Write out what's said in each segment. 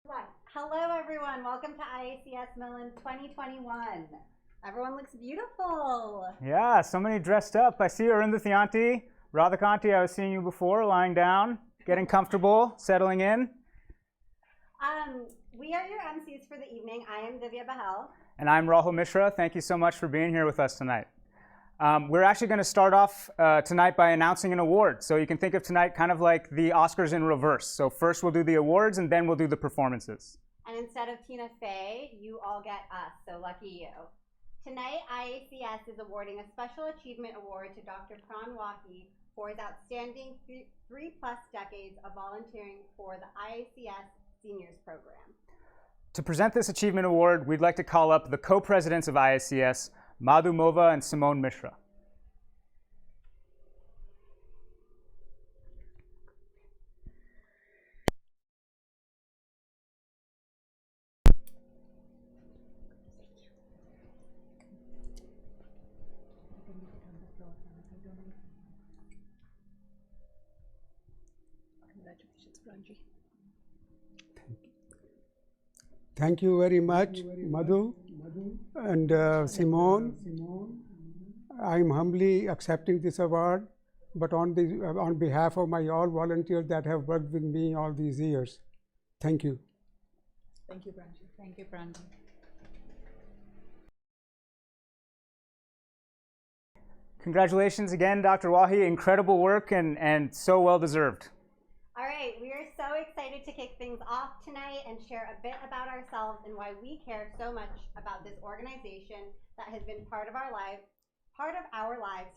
Hello, everyone. Welcome to IACS Millen 2021. Everyone looks beautiful. Yeah, so many dressed up. I see Arundha Thianti, Radhakanti. I was seeing you before, lying down, getting comfortable, settling in. We are your MCs for the evening. I am Divya Bahal. And I'm Rahul Mishra. Thank you so much for being here with us tonight. We're actually going to start off tonight by announcing an award. So you can think of tonight kind of like the Oscars in reverse. So first we'll do the awards and then we'll do the performances. And instead of Tina Fey, you all get us, so lucky you. Tonight, IACS is awarding a Special Achievement Award to Dr. Pran Wahi for his outstanding 3+ decades of volunteering for the IACS Seniors Program. To present this achievement award, we'd like to call up the co-presidents of IACS, Madhu Mova and Simone Mishra. Congratulations, Pranji. Thank you very much, Madhu and Simone. I'm humbly accepting this award, but on behalf of my all volunteers that have worked with me all these years. Thank you. Thank you, Pranji. Thank you, Pranji. Congratulations again, Dr. Wahi. Incredible work and so well deserved. All right, we are so excited to kick things off tonight and share a bit about ourselves and why we care so much about this organization that has been part of our lives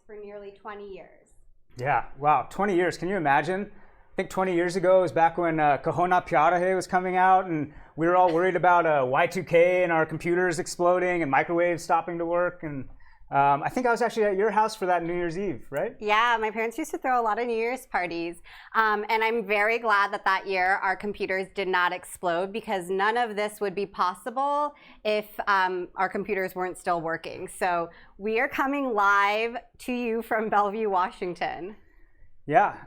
for nearly 20 years. Yeah, wow, 20 years. Can you imagine? I think 20 years ago was back when Kahona Pyara Hai was coming out and we were all worried about Y2K and our computers exploding and microwaves stopping to work. And I think I was actually at your house for that New Year's Eve, right? Yeah, my parents used to throw a lot of New Year's parties. And I'm very glad that year our computers did not explode because none of this would be possible if our computers weren't still working. So we are coming live to you from Bellevue, Washington. Yeah,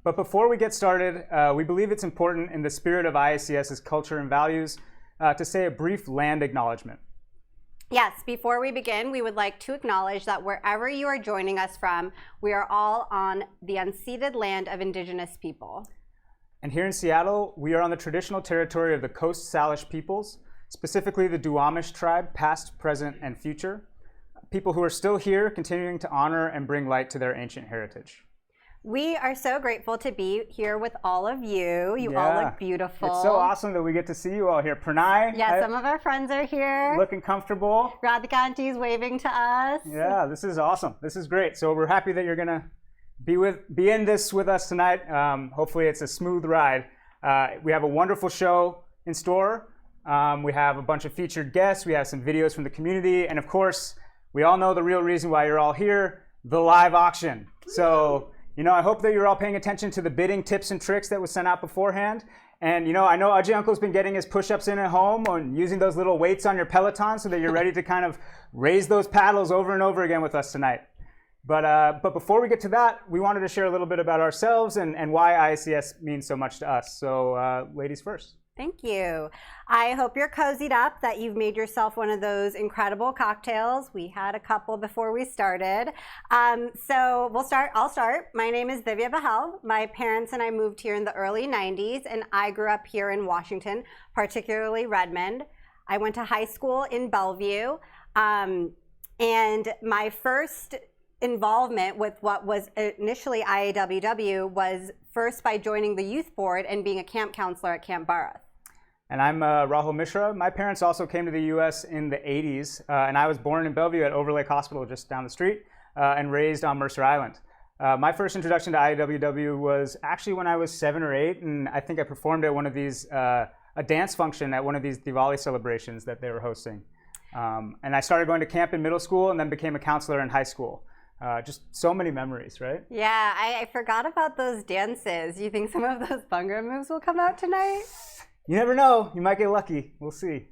but before we get started, we believe it's important in the spirit of IACS's culture and values to say a brief land acknowledgement. Yes, before we begin, we would like to acknowledge that wherever you are joining us from, we are all on the unceded land of Indigenous people. And here in Seattle, we are on the traditional territory of the Coast Salish peoples, specifically the Duwamish tribe, past, present, and future, people who are still here continuing to honor and bring light to their ancient heritage. We are so grateful to be here with all of you. You all look beautiful. It's so awesome that we get to see you all here. Pranay. Yeah, some of our friends are here. Looking comfortable. Radhikanti is waving to us. Yeah, this is awesome. This is great. So we're happy that you're going to be in this with us tonight. Hopefully it's a smooth ride. We have a wonderful show in store. We have a bunch of featured guests. We have some videos from the community. And of course, we all know the real reason why you're all here, the live auction. So, I hope that you're all paying attention to the bidding tips and tricks that was sent out beforehand. And, I know Ajay Uncle's been getting his push-ups in at home and using those little weights on your Peloton so that you're ready to kind of raise those paddles over and over again with us tonight. But before we get to that, we wanted to share a little bit about ourselves and why IACS means so much to us. So, ladies first. Thank you. I hope you're cozied up, that you've made yourself one of those incredible cocktails. We had a couple before we started. So I'll start. My name is Divya Bahal. My parents and I moved here in the early 90s, and I grew up here in Washington, particularly Redmond. I went to high school in Bellevue, and my first involvement with what was initially IAWW was first by joining the youth board and being a camp counselor at Camp Barath. And I'm Rahul Mishra. My parents also came to the U.S. in the 80s, and I was born in Bellevue at Overlake Hospital just down the street and raised on Mercer Island. My first introduction to IAWW was actually when I was 7 or 8, and I think I performed at one of these, a dance function at one of these Diwali celebrations that they were hosting. And I started going to camp in middle school and then became a counselor in high school. Just so many memories, right? Yeah, I forgot about those dances. Do you think some of those Bhangra moves will come out tonight? You never know. You might get lucky. We'll see.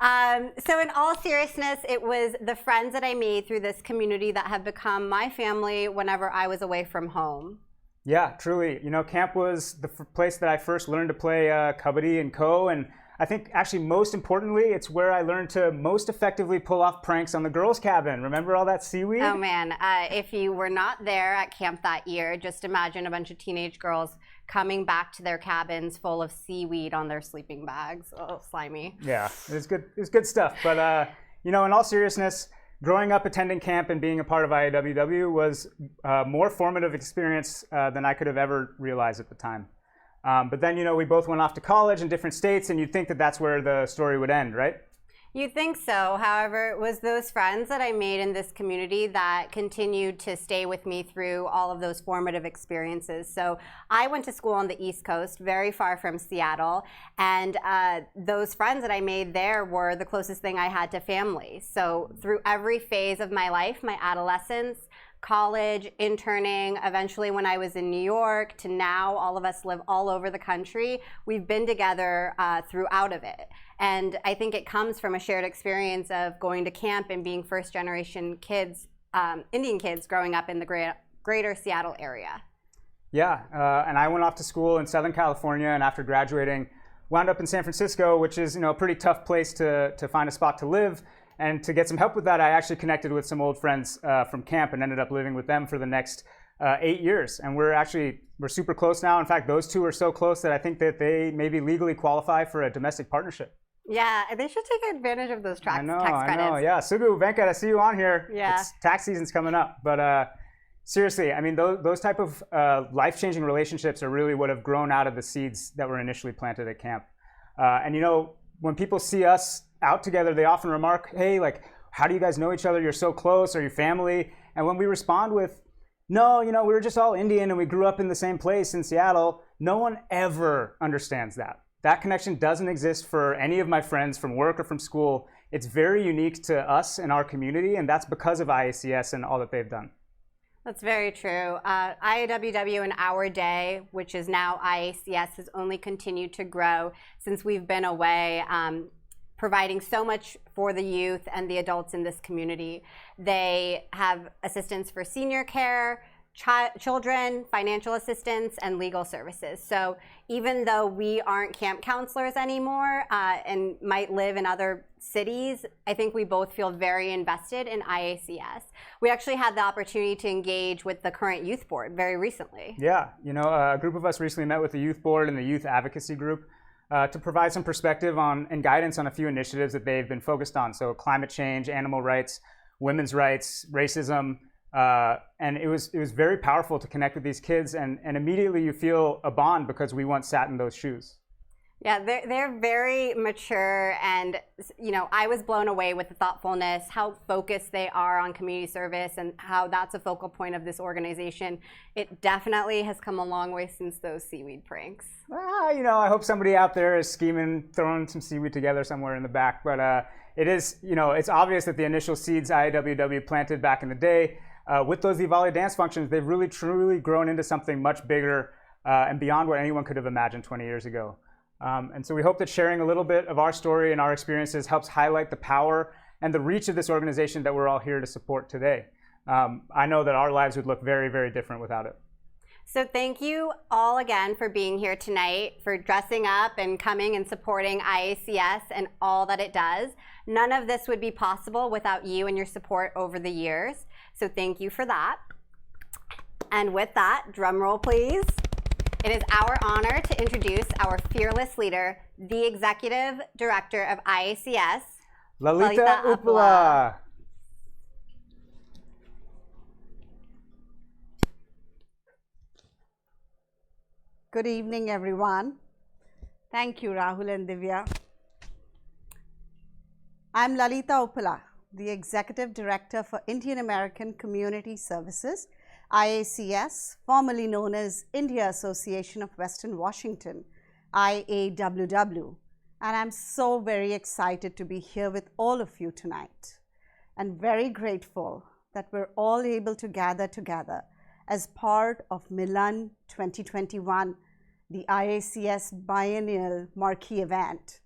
So in all seriousness, it was the friends that I made through this community that have become my family whenever I was away from home. Yeah, truly. You know, camp was the place that I first learned to play kabaddi and ko, and I think actually most importantly, it's where I learned to most effectively pull off pranks on the girls' cabin. Remember all that seaweed? Oh man, if you were not there at camp that year, just imagine a bunch of teenage girls coming back to their cabins full of seaweed on their sleeping bags. Oh, slimy. Yeah, it's good. It's good stuff. But you know, in all seriousness, growing up attending camp and being a part of IAWW was a more formative experience than I could have ever realized at the time. But then, you know, we both went off to college in different states, and you'd think that that's where the story would end, right? You think so. However, it was those friends that I made in this community that continued to stay with me through all of those formative experiences. So I went to school on the East Coast, very far from Seattle, and those friends that I made there were the closest thing I had to family. So through every phase of my life, my adolescence, college, interning, eventually when I was in New York, to now all of us live all over the country. We've been together throughout of it. And I think it comes from a shared experience of going to camp and being first generation kids, Indian kids growing up in the greater Seattle area. Yeah, and I went off to school in Southern California, and after graduating, wound up in San Francisco, which is, you know, a pretty tough place to find a spot to live. And to get some help with that, I actually connected with some old friends from camp and ended up living with them for the next 8 years. And we're super close now. In fact, those two are so close that I think that they maybe legally qualify for a domestic partnership. Yeah, they should take advantage of those tax credits. I know. Yeah, Sugu, Venkat, I see you on here. Yeah. Tax season's coming up. But seriously, I mean, those type of life-changing relationships are really what have grown out of the seeds that were initially planted at camp. And, you know, when people see us out together, they often remark, hey, like, how do you guys know each other? You're so close. Are you family? And when we respond with, no, you know, we were just all Indian and we grew up in the same place in Seattle, no one ever understands that. That connection doesn't exist for any of my friends from work or from school. It's very unique to us and our community, and that's because of IACS and all that they've done. That's very true. IAWW in our day, which is now IACS, has only continued to grow since we've been away, providing so much for the youth and the adults in this community. They have assistance for senior care, children, financial assistance, and legal services. So even though we aren't camp counselors anymore and might live in other cities, I think we both feel very invested in IACS. We actually had the opportunity to engage with the current youth board very recently. Yeah, you know, a group of us recently met with the youth board and the youth advocacy group to provide some perspective on and guidance on a few initiatives that they've been focused on. So climate change, animal rights, women's rights, racism, and it was very powerful to connect with these kids, and immediately you feel a bond because we once sat in those shoes. Yeah, they're very mature, and you know, I was blown away with the thoughtfulness, how focused they are on community service, and how that's a focal point of this organization. It definitely has come a long way since those seaweed pranks. You know, I hope somebody out there is scheming, throwing some seaweed together somewhere in the back, but it is, you know, it's obvious that the initial seeds IAWW planted back in the day, with those Diwali dance functions, they've really truly grown into something much bigger and beyond what anyone could have imagined 20 years ago. And so we hope that sharing a little bit of our story and our experiences helps highlight the power and the reach of this organization that we're all here to support today. I know that our lives would look very, very different without it. So thank you all again for being here tonight, for dressing up and coming and supporting IACS and all that it does. None of this would be possible without you and your support over the years. So thank you for that. And with that, drum roll please. It is our honor to introduce our fearless leader, the Executive Director of IACS, Lalita Uppala. Good evening, everyone. Thank you, Rahul and Divya. I'm Lalita Uppala, the Executive Director for Indian American Community Services, IACS, formerly known as India Association of Western Washington, IAWW. And I'm so very excited to be here with all of you tonight, and very grateful that we're all able to gather together as part of Milan 2021, the IACS biennial marquee event.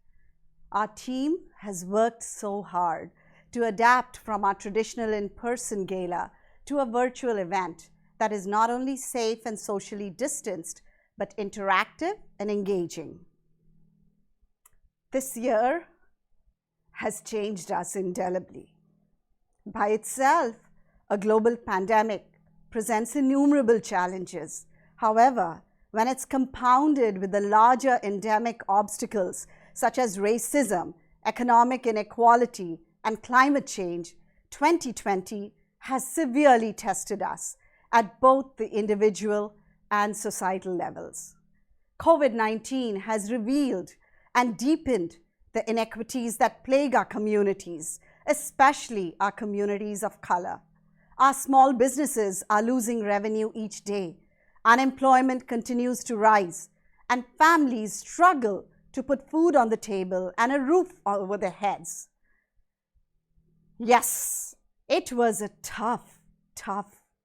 Our team has worked so hard to adapt from our traditional in-person gala to a virtual event that is not only safe and socially distanced, but interactive and engaging. This year has changed us indelibly. By itself, a global pandemic presents innumerable challenges. However, when it's compounded with the larger endemic obstacles such as racism, economic inequality, and climate change, 2020 has severely tested us at both the individual and societal levels. COVID-19 has revealed and deepened the inequities that plague our communities, especially our communities of color. Our small businesses are losing revenue each day. Unemployment continues to rise, and families struggle to put food on the table and a roof over their heads. Yes, it was a tough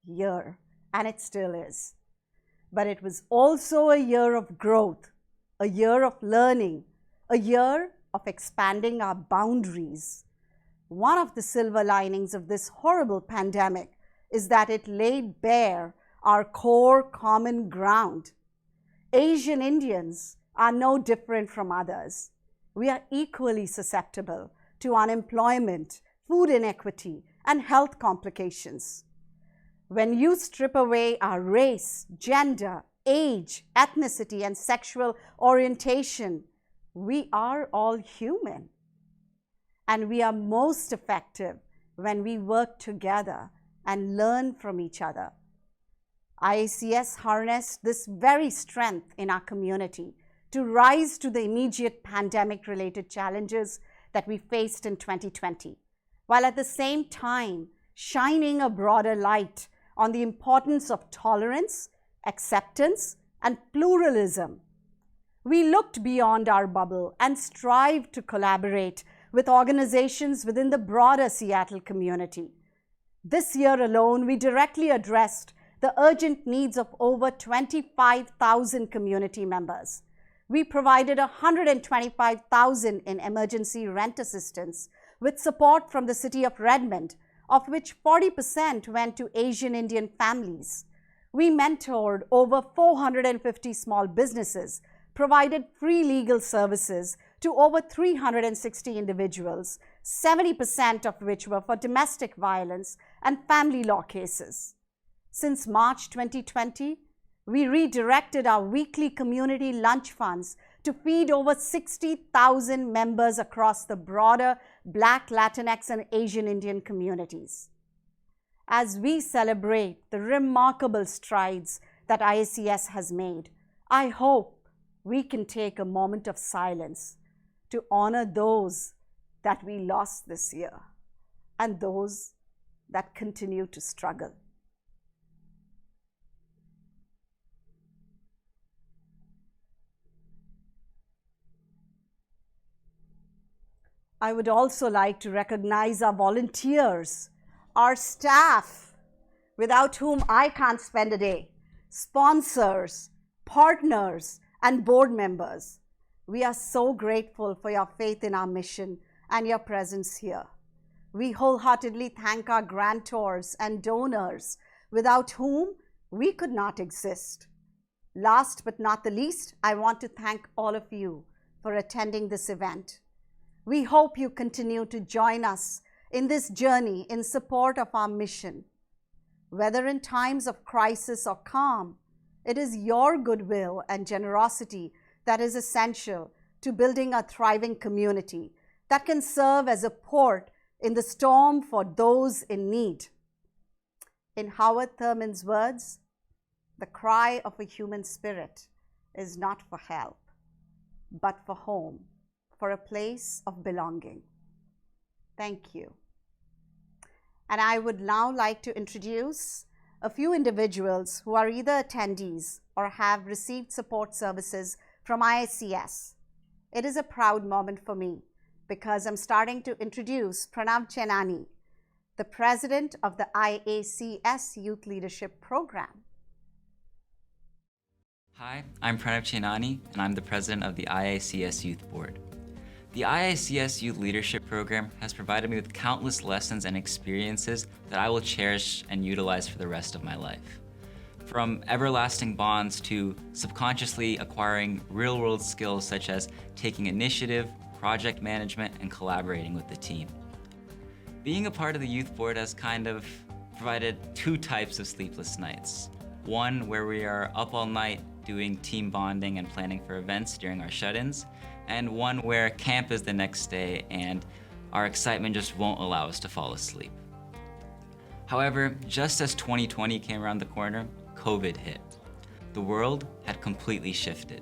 year, and it still is. But it was also a year of growth, a year of learning, a year of expanding our boundaries. One of the silver linings of this horrible pandemic is that it laid bare our core common ground. Asian Indians are no different from others. We are equally susceptible to unemployment, food inequity, and health complications. When you strip away our race, gender, age, ethnicity, and sexual orientation, we are all human. And we are most effective when we work together and learn from each other. IACS harnessed this very strength in our community to rise to the immediate pandemic-related challenges that we faced in 2020, while at the same time shining a broader light on the importance of tolerance, acceptance, and pluralism. We looked beyond our bubble and strived to collaborate with organizations within the broader Seattle community. This year alone, we directly addressed the urgent needs of over 25,000 community members. We provided $125,000 in emergency rent assistance with support from the city of Redmond, of which 40% went to Asian Indian families. We mentored over 450 small businesses, provided free legal services to over 360 individuals, 70% of which were for domestic violence and family law cases. Since March 2020, we redirected our weekly community lunch funds to feed over 60,000 members across the broader Black, Latinx, and Asian Indian communities. As we celebrate the remarkable strides that IACS has made, I hope we can take a moment of silence to honor those that we lost this year and those that continue to struggle. I would also like to recognize our volunteers, our staff, without whom I can't spend a day, sponsors, partners, and board members. We are so grateful for your faith in our mission and your presence here. We wholeheartedly thank our grantors and donors, without whom we could not exist. Last but not the least, I want to thank all of you for attending this event. We hope you continue to join us in this journey in support of our mission. Whether in times of crisis or calm, it is your goodwill and generosity that is essential to building a thriving community that can serve as a port in the storm for those in need. In Howard Thurman's words, the cry of a human spirit is not for help, but for home, for a place of belonging. Thank you. And I would now like to introduce a few individuals who are either attendees or have received support services from IACS. It is a proud moment for me because I'm starting to introduce Pranav Chenani, the president of the IACS Youth Leadership Program. Hi, I'm Pranav Chenani, and I'm the president of the IACS Youth Board. The IACS Youth Leadership Program has provided me with countless lessons and experiences that I will cherish and utilize for the rest of my life. From everlasting bonds to subconsciously acquiring real-world skills such as taking initiative, project management, and collaborating with the team. Being a part of the youth board has kind of provided two types of sleepless nights. One where we are up all night doing team bonding and planning for events during our shut-ins, and one where camp is the next day and our excitement just won't allow us to fall asleep. However, just as 2020 came around the corner, COVID hit. The world had completely shifted.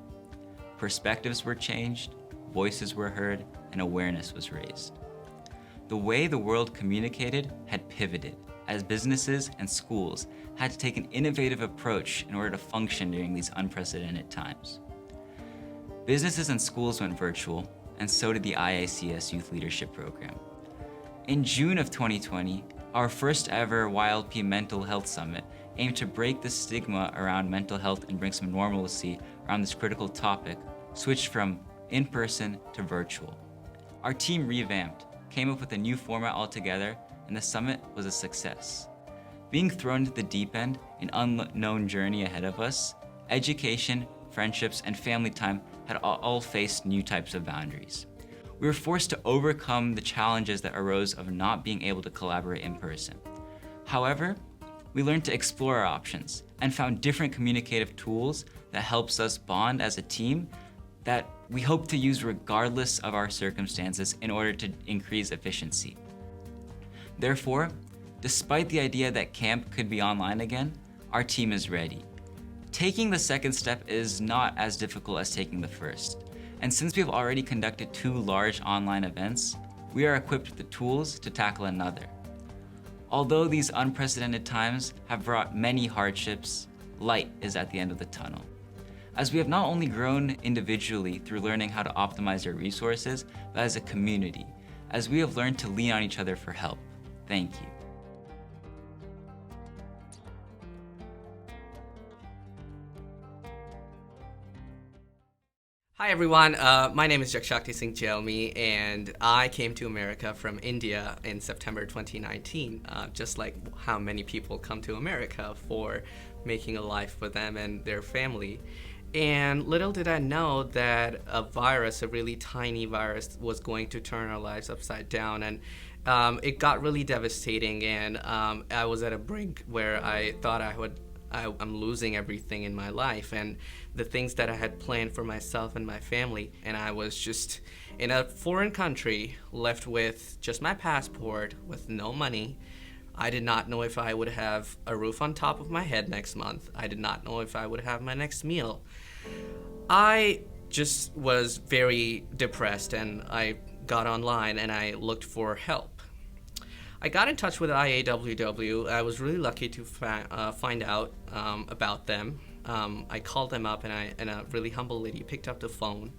Perspectives were changed, voices were heard, and awareness was raised. The way the world communicated had pivoted, as businesses and schools had to take an innovative approach in order to function during these unprecedented times. Businesses and schools went virtual, and so did the IACS Youth Leadership Program. In June of 2020, our first ever YLP Mental Health Summit aimed to break the stigma around mental health and bring some normalcy around this critical topic, switched from in-person to virtual. Our team revamped, came up with a new format altogether, and the summit was a success. Being thrown into the deep end, an unknown journey ahead of us, education, friendships, and family time had all faced new types of boundaries. We were forced to overcome the challenges that arose of not being able to collaborate in person. However, we learned to explore our options and found different communicative tools that helps us bond as a team that we hope to use regardless of our circumstances in order to increase efficiency. Therefore, despite the idea that camp could be online again, our team is ready. Taking the second step is not as difficult as taking the first. And since we've already conducted 2 large online events, we are equipped with the tools to tackle another. Although these unprecedented times have brought many hardships, light is at the end of the tunnel. As we have not only grown individually through learning how to optimize our resources, but as a community, as we have learned to lean on each other for help. Thank you. Hi everyone, my name is Jakshakti Singh Jelmi, and I came to America from India in September 2019, just like how many people come to America for making a life for them and their family. And little did I know that a virus, a really tiny virus, was going to turn our lives upside down. And it got really devastating, and I was at a brink where I thought I'm losing everything in my life and the things that I had planned for myself and my family. And I was just in a foreign country, left with just my passport, with no money. I did not know if I would have a roof on top of my head next month. I did not know if I would have my next meal. I just was very depressed, and I got online and I looked for help. I got in touch with IAWW. I was really lucky to find out about them. I called them up, and a really humble lady picked up the phone.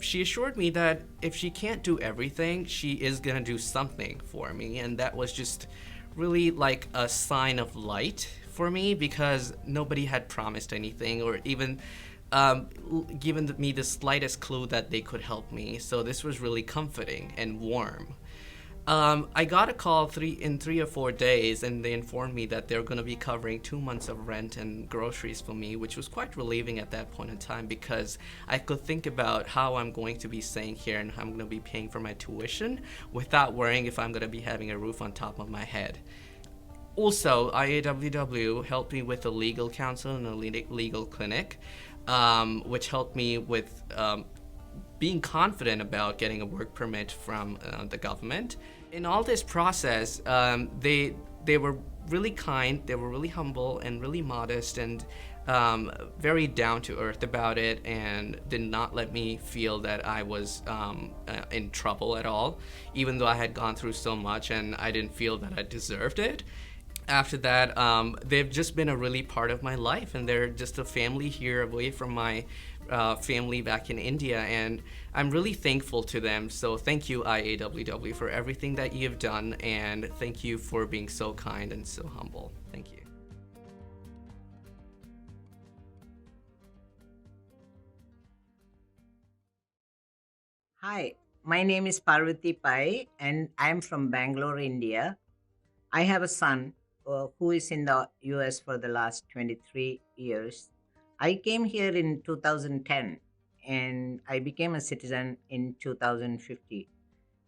She assured me that if she can't do everything, she is gonna do something for me, and that was just really like a sign of light for me, because nobody had promised anything or even given me the slightest clue that they could help me. So this was really comforting and warm. I got a call in 3 or 4 days, and they informed me that they're going to be covering 2 months of rent and groceries for me, which was quite relieving at that point in time, because I could think about how I'm going to be staying here and how I'm going to be paying for my tuition without worrying if I'm going to be having a roof on top of my head. Also, IAWW helped me with a legal counsel and a legal clinic, which helped me with being confident about getting a work permit from the government. In all this process, they were really kind, they were really humble and really modest, and very down to earth about it, and did not let me feel that I was in trouble at all, even though I had gone through so much and I didn't feel that I deserved it. After that, they've just been a really part of my life, and they're just a family here away from my family back in India, and I'm really thankful to them. So thank you, IAWW, for everything that you've done, and thank you for being so kind and so humble. Thank you. Hi, my name is Parvati Pai, and I'm from Bangalore, India. I have a son who is in the US for the last 23 years. I came here in 2010 and I became a citizen in 2050.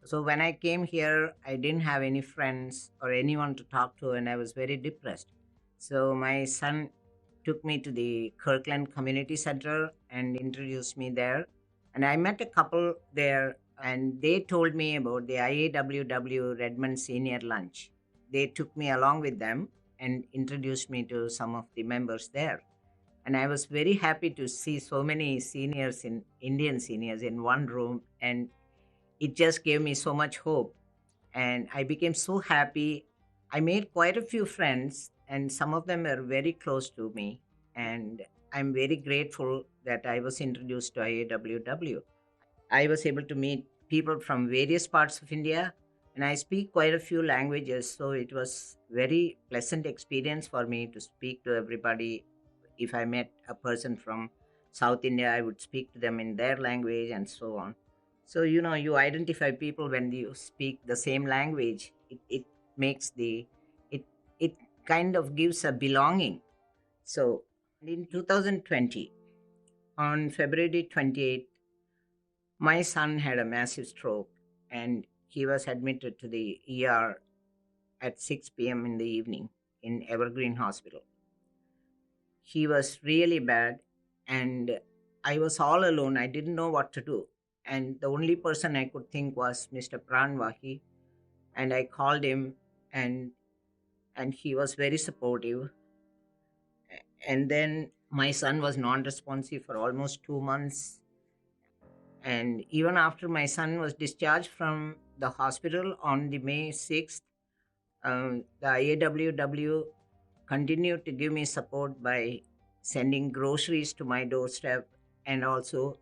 So when I came here, I didn't have any friends or anyone to talk to, and I was very depressed. So my son took me to the Kirkland Community Center and introduced me there. And I met a couple there, and they told me about the IAWW Redmond Senior Lunch. They took me along with them and introduced me to some of the members there. And I was very happy to see so many seniors, Indian seniors, in one room, and it just gave me so much hope. And I became so happy. I made quite a few friends, and some of them are very close to me. And I'm very grateful that I was introduced to IAWW. I was able to meet people from various parts of India, and I speak quite a few languages, so it was very pleasant experience for me to speak to everybody. If I met a person from South India, I would speak to them in their language and so on. So, you identify people when you speak the same language. It makes it kind of gives a belonging. So in 2020, on February 28th, my son had a massive stroke and he was admitted to the ER at 6 p.m. in the evening in Evergreen Hospital. He was really bad and I was all alone. I didn't know what to do. And the only person I could think was Mr. Pranvahi. And I called him and he was very supportive. And then my son was non-responsive for almost 2 months. And even after my son was discharged from the hospital on the May 6th, the IAWW continued to give me support by sending groceries to my doorstep and also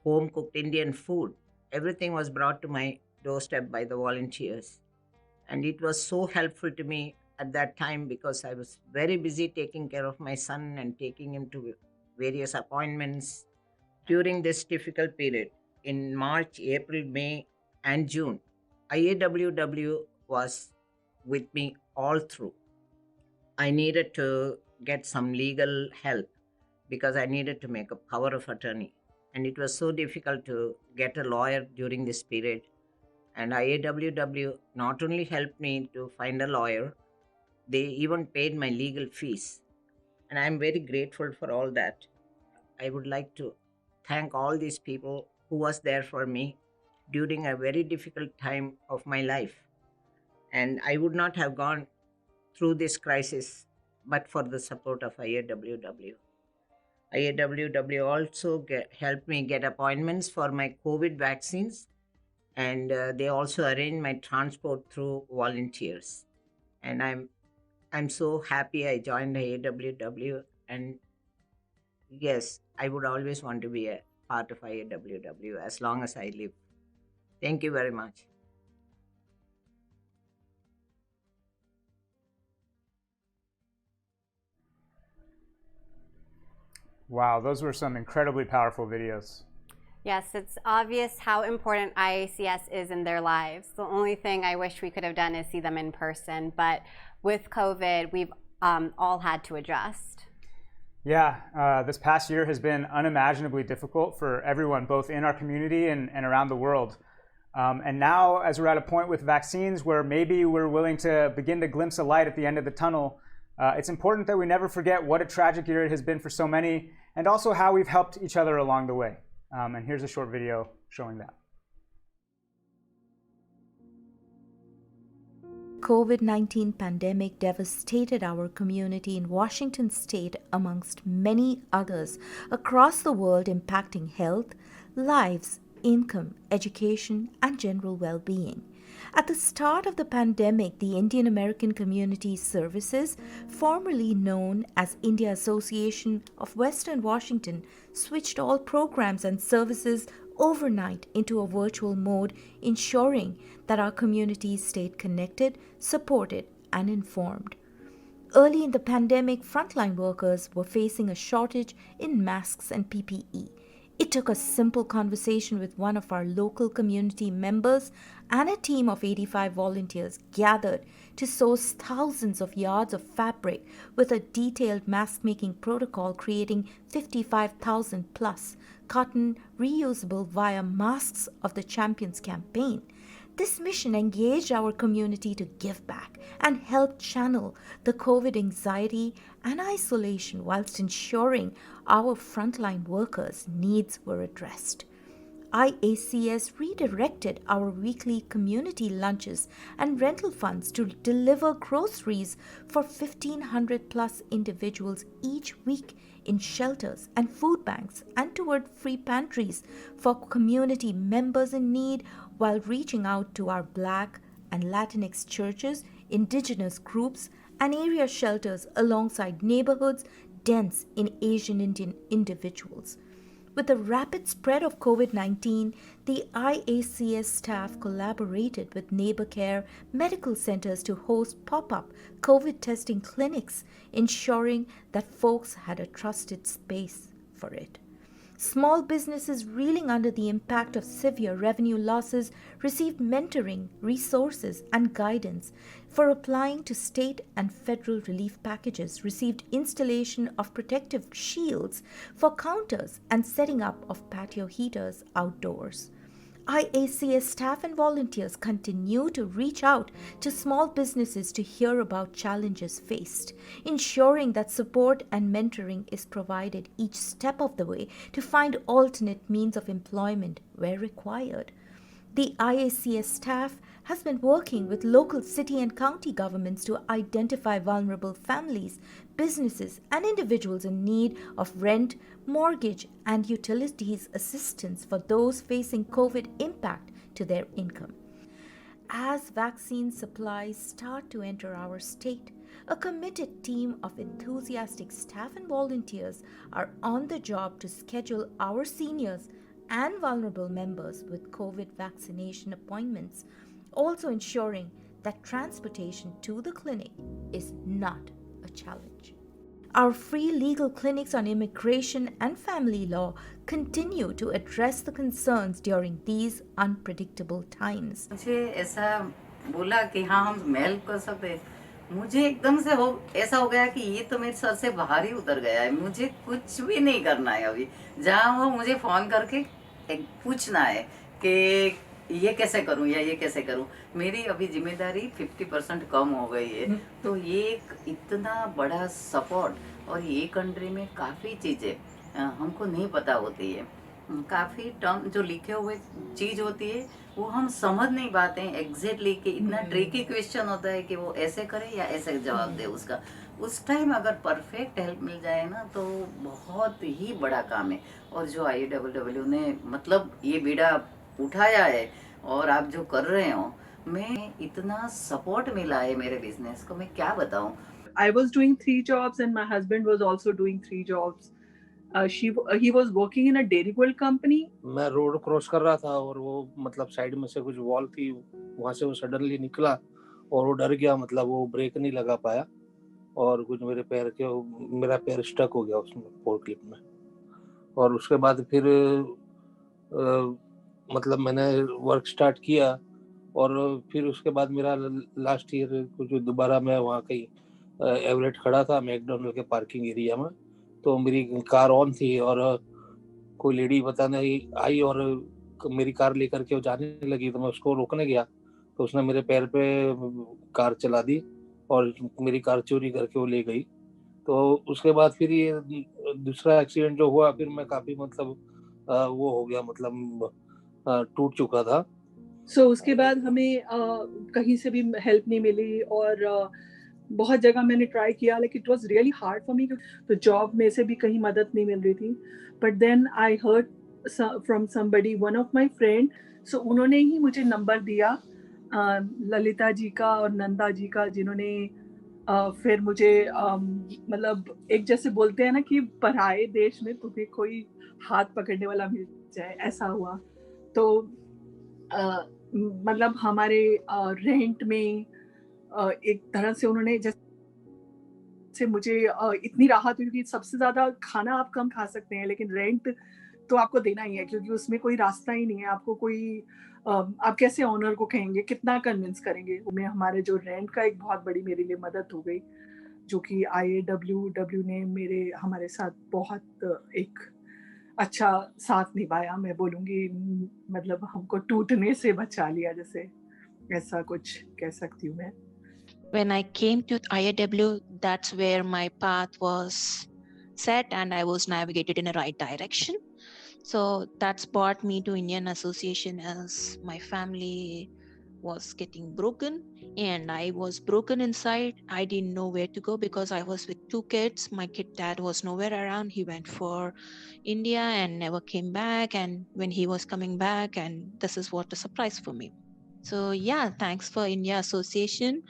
home-cooked Indian food. Everything was brought to my doorstep by the volunteers. And it was so helpful to me at that time because I was very busy taking care of my son and taking him to various appointments. During this difficult period, in March, April, May, and June, IAWW was with me all through. I needed to get some legal help because I needed to make a power of attorney. And it was so difficult to get a lawyer during this period. And IAWW not only helped me to find a lawyer, they even paid my legal fees. And I'm very grateful for all that. I would like to thank all these people who was there for me during a very difficult time of my life. And I would not have gone through this crisis but for the support of IAWW. IAWW also helped me get appointments for my COVID vaccines, and they also arranged my transport through volunteers. And I'm so happy I joined IAWW, and yes, I would always want to be a part of IAWW as long as I live. Thank you very much. Wow, those were some incredibly powerful videos. Yes, it's obvious how important IACS is in their lives. The only thing I wish we could have done is see them in person, but with COVID, we've all had to adjust. Yeah, this past year has been unimaginably difficult for everyone, both in our community and around the world. And now, as we're at a point with vaccines where maybe we're willing to begin to glimpse a light at the end of the tunnel, it's important that we never forget what a tragic year it has been for so many, and also how we've helped each other along the way. And here's a short video showing that. COVID-19 pandemic devastated our community in Washington state amongst many others across the world, impacting health, lives, income, education, and general well-being. At the start of the pandemic, the Indian American Community Services, formerly known as India Association of Western Washington, switched all programs and services overnight into a virtual mode, ensuring that our communities stayed connected, supported, and informed. Early in the pandemic, frontline workers were facing a shortage in masks and PPE. It took a simple conversation with one of our local community members and a team of 85 volunteers gathered to source thousands of yards of fabric with a detailed mask-making protocol, creating 55,000 plus cotton reusable via Masks of the Champions campaign. This mission engaged our community to give back and help channel the COVID anxiety and isolation whilst ensuring our frontline workers' needs were addressed. IACS redirected our weekly community lunches and rental funds to deliver groceries for 1,500 plus individuals each week in shelters and food banks, and toward free pantries for community members in need, while reaching out to our Black and Latinx churches, indigenous groups, and area shelters alongside neighborhoods dense in Asian Indian individuals. With the rapid spread of COVID-19, the IACS staff collaborated with NeighborCare medical centers to host pop-up COVID testing clinics, ensuring that folks had a trusted space for it. Small businesses reeling under the impact of severe revenue losses received mentoring, resources, and guidance for applying to state and federal relief packages, received installation of protective shields for counters and setting up of patio heaters outdoors. IACS staff and volunteers continue to reach out to small businesses to hear about challenges faced, ensuring that support and mentoring is provided each step of the way to find alternate means of employment where required. The IACS staff has been working with local city and county governments to identify vulnerable families, businesses, and individuals in need of rent, mortgage, and utilities assistance for those facing COVID impact to their income. As vaccine supplies start to enter our state, a committed team of enthusiastic staff and volunteers are on the job to schedule our seniors and vulnerable members with COVID vaccination appointments, also ensuring that transportation to the clinic is not a challenge. Our free legal clinics on immigration and family law continue to address the concerns during these unpredictable times. मुझे ऐसा बोला कि हाँ हम mail कर सकते हैं, मुझे एकदम से ऐसा हो गया कि ये तो मेरे सर से बाहर ही उतर गया है, मुझे कुछ भी नहीं करना है अभी। जहाँ हो मुझे फ़ोन करके पूछना है कि ये कैसे करूँ या ये कैसे करूँ। मेरी अभी जिम्मेदारी 50% कम हो गई है, तो ये एक इतना बड़ा सपोर्ट और ये कंट्री में काफ़ी चीज़ें हमको नहीं पता होती है, काफ़ी टर्म जो लिखे हुए चीज़ होती है वो हम समझ नहीं पाते हैं एग्जैक्टली कि इतना ट्रिकी क्वेश्चन होता है कि वो ऐसे करे या ऐसे जवाब दे उसका। उस टाइम अगर परफेक्ट हेल्प मिल जाए ना तो बहुत ही बड़ा काम है। और जो IAWW ने मतलब ये बीड़ा उठाया है और आप जो कर रहे हो, मैं इतना सपोर्ट मिला है मेरे बिजनेस को, मैं क्या बताऊं। I was doing 3 jobs and my husband was also doing 3 jobs. He was working in a Dairy World company. मैं रोड क्रॉस कर रहा था और वो मतलब साइड में से कुछ वॉल थी, वहाँ से वो सडनली निकला और वो डर गया, मतलब वो ब्रेक नहीं लगा पाया और कुछ मेरा पैर स्टक हो गया उसमें फोर्कलिफ्ट में। और उसके बाद फिर मतलब मैंने वर्क स्टार्ट किया और फिर उसके बाद मेरा लास्ट ईयर कुछ दोबारा मैं वहाँ कहीं एवरेट खड़ा था मैकडोनल्ड के पार्किंग एरिया में, तो मेरी कार ऑन थी और कोई लेडी पता नहीं आई और मेरी कार लेकर के वो जाने लगी, तो मैं उसको रोकने गया तो उसने मेरे पैर पे कार चला दी और मेरी कार चोरी करके वो ले गई। तो उसके बाद फिर ये दूसरा एक्सीडेंट जो हुआ, फिर मैं काफ़ी मतलब वो हो गया, मतलब टूट चुका था। So उसके बाद हमें कहीं से भी हेल्प नहीं मिली और बहुत जगह मैंने ट्राई किया, लेकिन it was really hard for me. तो जॉब में से भी कहीं मदद नहीं मिल रही थी। But then I heard from somebody, one of my friend, so उन्होंने ही मुझे नंबर दिया ललिता जी का और नंदा जी का, जिन्होंने फिर मुझे मतलब एक जैसे बोलते हैं ना कि पराए देश में तुम्हें कोई हाथ पकड़ने वाला मिल जाए, ऐसा हुआ। तो मतलब हमारे रेंट में एक तरह से उन्होंने जैसे मुझे इतनी राहत हुई कि सबसे ज़्यादा खाना आप कम खा सकते हैं लेकिन रेंट तो आपको देना ही है, क्योंकि उसमें कोई रास्ता ही नहीं है। आपको कोई आप कैसे ओनर को कहेंगे, कितना कन्विंस करेंगे। में हमारे जो रेंट का एक बहुत बड़ी मेरे लिए मदद हो गई, जो कि IAWW ने हमारे साथ बहुत एक अच्छा साथ निभाया, मैं बोलूँगी मतलब हमको टूटने से बचा लिया, जैसे ऐसा कुछ कह सकती हूँ मैं। When I came to IAW, that's where my path was set and I was navigated in the right direction. So that's brought me to Indian Association as my family was getting broken and I was broken inside. I didn't know where to go because I was with 2 kids. My kid dad was nowhere around. He went for India and never came back. And when he was coming back, and this is what a surprise for me. So yeah, thanks for India Association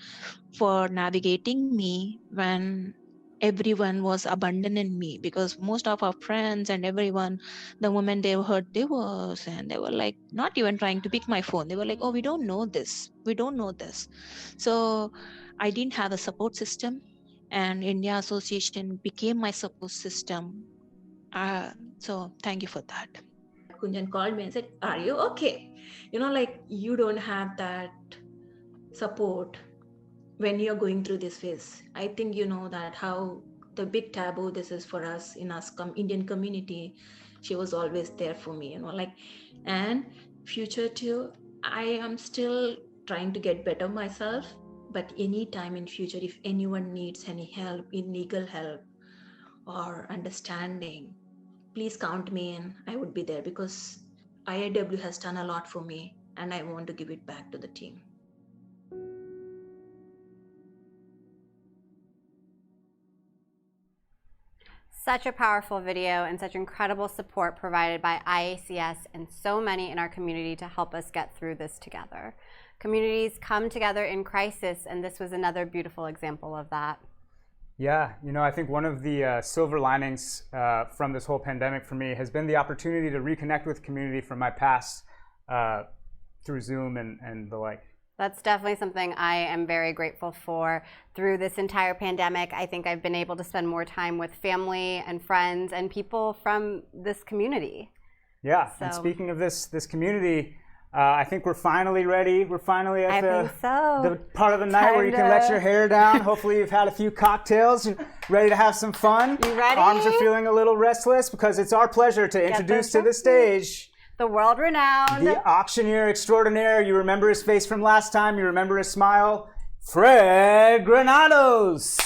for navigating me when everyone was abandoning me, because most of our friends and everyone, the moment they heard divorce, and they were like not even trying to pick my phone. They were like, oh, we don't know this. So I didn't have a support system, and India Association became my support system. So thank you for that. Kunjan called me and said, are you okay? You don't have that support when you're going through this phase. I think you know that how the big taboo this is for us in our Indian community. She was always there for me, and future too. I am still trying to get better myself, but anytime in future, if anyone needs any help, in legal help or understanding, please count me in. I would be there because IAW has done a lot for me and I want to give it back to the team. Such a powerful video and such incredible support provided by IACS and so many in our community to help us get through this together. Communities come together in crisis, and this was another beautiful example of that. Yeah, I think one of the silver linings from this whole pandemic for me has been the opportunity to reconnect with community from my past through Zoom and the like. That's definitely something I am very grateful for. Through this entire pandemic, I think I've been able to spend more time with family and friends and people from this community. Yeah, and speaking of this community, I think we're finally ready. We're finally at the part of the night where you can let your hair down. Hopefully you've had a few cocktails and ready to have some fun. You ready? Arms are feeling a little restless because it's our pleasure to introduce to the stage the world-renowned, the auctioneer extraordinaire. You remember his face from last time. You remember his smile. Fred Granados.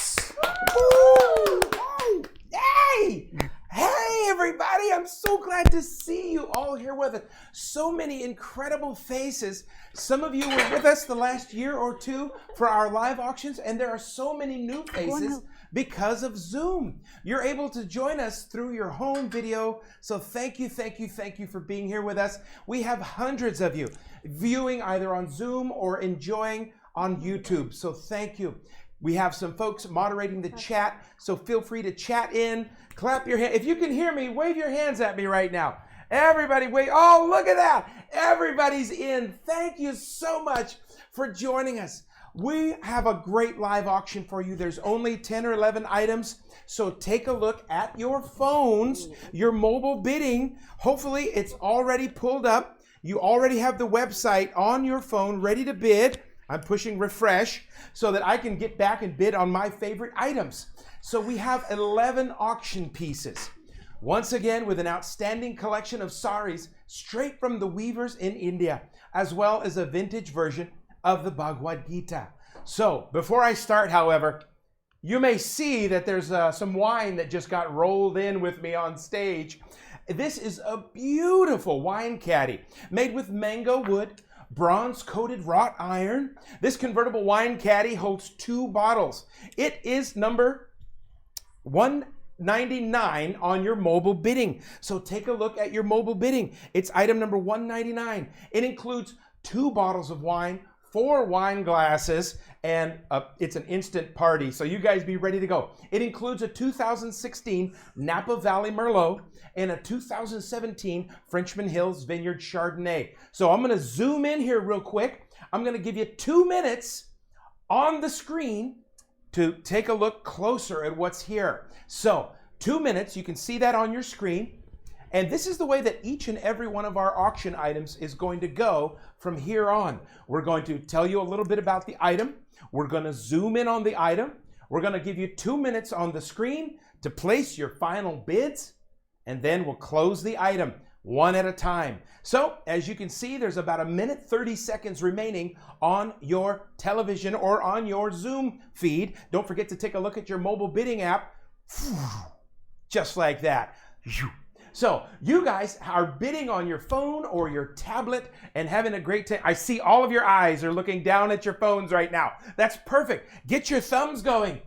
Hey! Hey, everybody. I'm so glad to see you all here with us. So many incredible faces. Some of you were with us the last year or two for our live auctions, and there are so many new faces because of Zoom. You're able to join us through your home video. So thank you for being here with us. We have hundreds of you viewing either on Zoom or enjoying on YouTube. So thank you. We have some folks moderating the chat, so feel free to chat in, clap your hand. If you can hear me, wave your hands at me right now. Everybody wave. Oh, look at that. Everybody's in. Thank you so much for joining us. We have a great live auction for you. There's only 10 or 11 items, so take a look at your phones, your mobile bidding. Hopefully it's already pulled up. You already have the website on your phone ready to bid. I'm pushing refresh so that I can get back and bid on my favorite items. So we have 11 auction pieces. Once again, with an outstanding collection of saris straight from the weavers in India, as well as a vintage version of the Bhagavad Gita. So before I start, however, you may see that there's some wine that just got rolled in with me on stage. This is a beautiful wine caddy made with mango wood, bronze-coated wrought iron. This convertible wine caddy holds 2 bottles. It is number 199 on your mobile bidding. So take a look at your mobile bidding. It's item number 199. It includes 2 bottles of wine, 4 wine glasses, and it's an instant party. So you guys be ready to go. It includes a 2016 Napa Valley Merlot and a 2017 Frenchman Hills Vineyard Chardonnay. So I'm going to zoom in here real quick. I'm going to give you 2 minutes on the screen to take a look closer at what's here. So 2 minutes, you can see that on your screen. And this is the way that each and every one of our auction items is going to go from here on. We're going to tell you a little bit about the item. We're going to zoom in on the item. We're going to give you 2 minutes on the screen to place your final bids. and then we'll close the item one at a time. So as you can see, there's about 1:30 remaining on your television or on your Zoom feed. Don't forget to take a look at your mobile bidding app. Just like that. So you guys are bidding on your phone or your tablet and having a great time. I see all of your eyes are looking down at your phones right now. That's perfect. Get your thumbs going.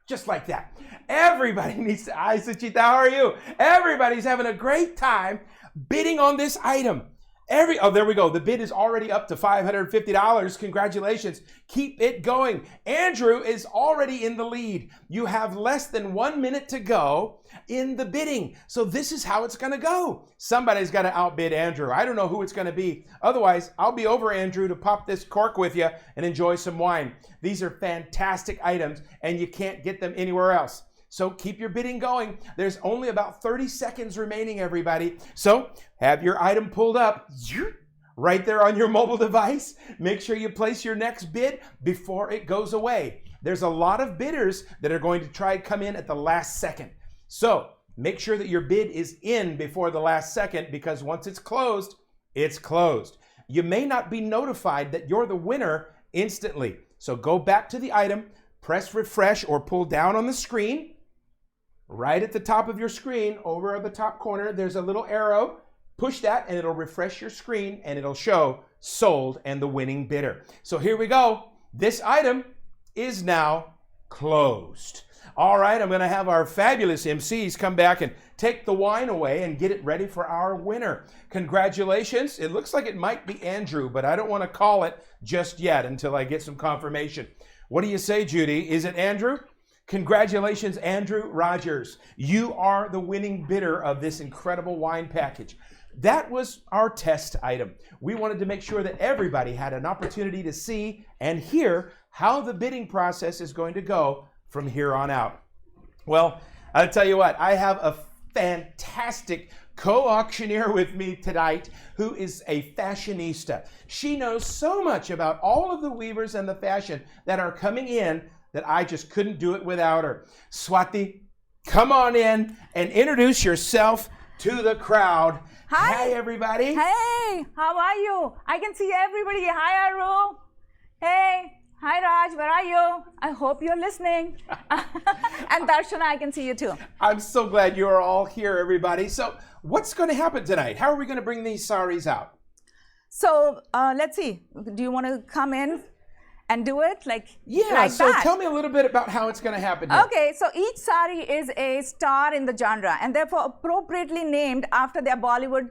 Just like that. Everybody needs to, hi Suchita, how are you? Everybody's having a great time bidding on this item. Oh, there we go. The bid is already up to $550. Congratulations. Keep it going. Andrew is already in the lead. You have less than 1 minute to go in the bidding. So this is how it's going to go. Somebody's got to outbid Andrew. I don't know who it's going to be. Otherwise, I'll be over, Andrew, to pop this cork with you and enjoy some wine. These are fantastic items, and you can't get them anywhere else. So keep your bidding going. There's only about 30 seconds remaining, everybody. So have your item pulled up right there on your mobile device. Make sure you place your next bid before it goes away. There's a lot of bidders that are going to try to come in at the last second. So make sure that your bid is in before the last second, because once it's closed, it's closed. You may not be notified that you're the winner instantly. So go back to the item, press refresh or pull down on the screen. Right at the top of your screen, over at the top corner, there's a little arrow. Push that and it'll refresh your screen and it'll show sold and the winning bidder. So here we go. This item is now closed. All right, I'm going to have our fabulous MCs come back and take the wine away and get it ready for our winner. Congratulations. It looks like it might be Andrew, but I don't want to call it just yet until I get some confirmation. What do you say, Judy? Is it Andrew? Congratulations, Andrew Rogers. You are the winning bidder of this incredible wine package. That was our test item. We wanted to make sure that everybody had an opportunity to see and hear how the bidding process is going to go from here on out. Well, I'll tell you what, I have a fantastic co-auctioneer with me tonight who is a fashionista. She knows so much about all of the weavers and the fashion that are coming in that I just couldn't do it without her. Swati, come on in and introduce yourself to the crowd. Hi, everybody. Hey, how are you? I can see everybody. Hi, Aru. Hey, hi, Raj. Where are you? I hope you're listening. And Darshana, I can see you too. I'm so glad you're all here, everybody. So what's going to happen tonight? How are we going to bring these saris out? So let's see. Do you want to come in and do it like so that? Tell me a little bit about how it's going to happen here. Okay, so each sari is a star in the genre and therefore appropriately named after their Bollywood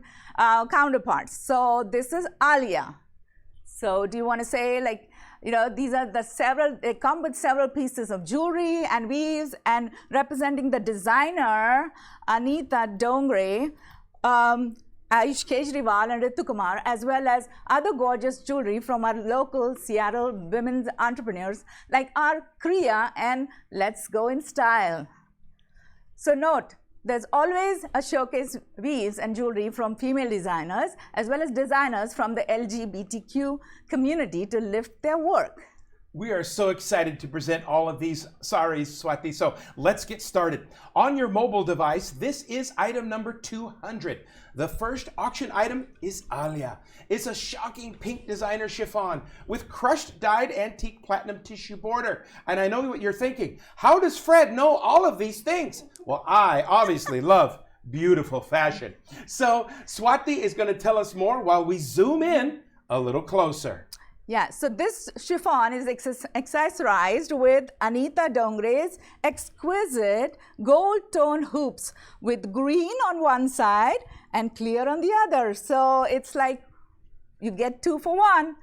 counterparts. So this is Alia. So do you want to say, like, these are the several, they come with several pieces of jewelry and weaves, and representing the designer Anita Dongre, Ayush Kejriwal and Ritu Kumar, as well as other gorgeous jewelry from our local Seattle women's entrepreneurs like our Kriya and Let's Go in Style. So note, there's always a showcase weaves and jewelry from female designers, as well as designers from the LGBTQ community to lift their work. We are so excited to present all of these saris, Swati. So let's get started. On your mobile device, this is item number 200. The first auction item is Alia. It's a shocking pink designer chiffon with crushed dyed antique platinum tissue border. And I know what you're thinking. How does Fred know all of these things? Well, I obviously love beautiful fashion. So Swati is going to tell us more while we zoom in a little closer. Yeah, so this chiffon is accessorized with Anita Dongre's exquisite gold tone hoops with green on one side and clear on the other. So it's like you get 2 for 1.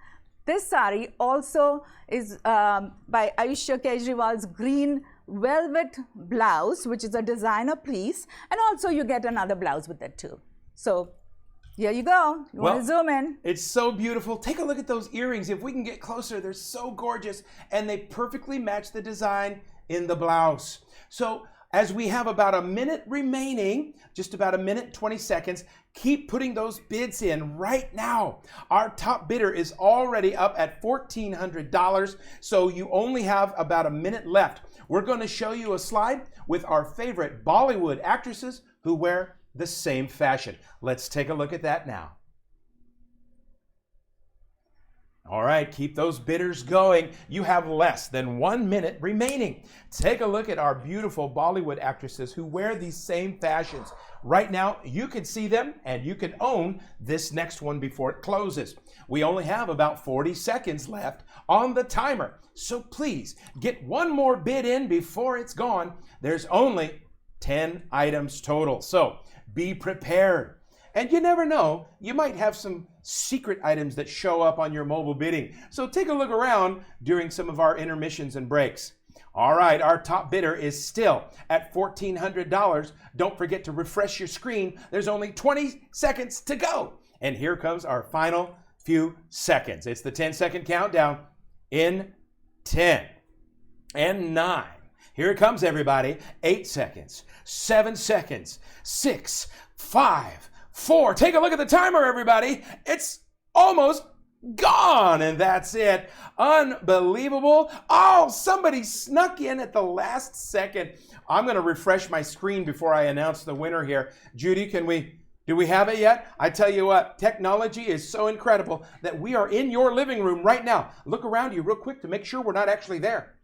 This sari also is by Ayush Kejriwal's green velvet blouse, which is a designer piece, and also you get another blouse with it too. So here you go. You want to zoom in? It's so beautiful. Take a look at those earrings. If we can get closer, they're so gorgeous, and they perfectly match the design in the blouse. So as we have about a minute remaining, just about 1 minute, 20 seconds, keep putting those bids in right now. Our top bidder is already up at $1,400, so you only have about a minute left. we're going to show you a slide with our favorite Bollywood actresses who wear the same fashion. Let's take a look at that now. All right, keep those bidders going. You have less than 1 minute remaining. Take a look at our beautiful Bollywood actresses who wear these same fashions. Right now, you can see them and you can own this next one before it closes. We only have about 40 seconds left on the timer. So please get one more bid in before it's gone. There's only 10 items total. So be prepared. And you never know, you might have some secret items that show up on your mobile bidding. So take a look around during some of our intermissions and breaks. All right, our top bidder is still at $1,400. Don't forget to refresh your screen. There's only 20 seconds to go. And here comes our final few seconds. It's the 10-second countdown in 10 and 9. Here it comes, everybody. 8 seconds, 7 seconds, 6, 5, 4. Take a look at the timer, everybody. It's almost gone, and that's it. Unbelievable. Oh, somebody snuck in at the last second. I'm going to refresh my screen before I announce the winner here. Judy, do we have it yet? I tell you what, technology is so incredible that we are in your living room right now. Look around you real quick to make sure we're not actually there.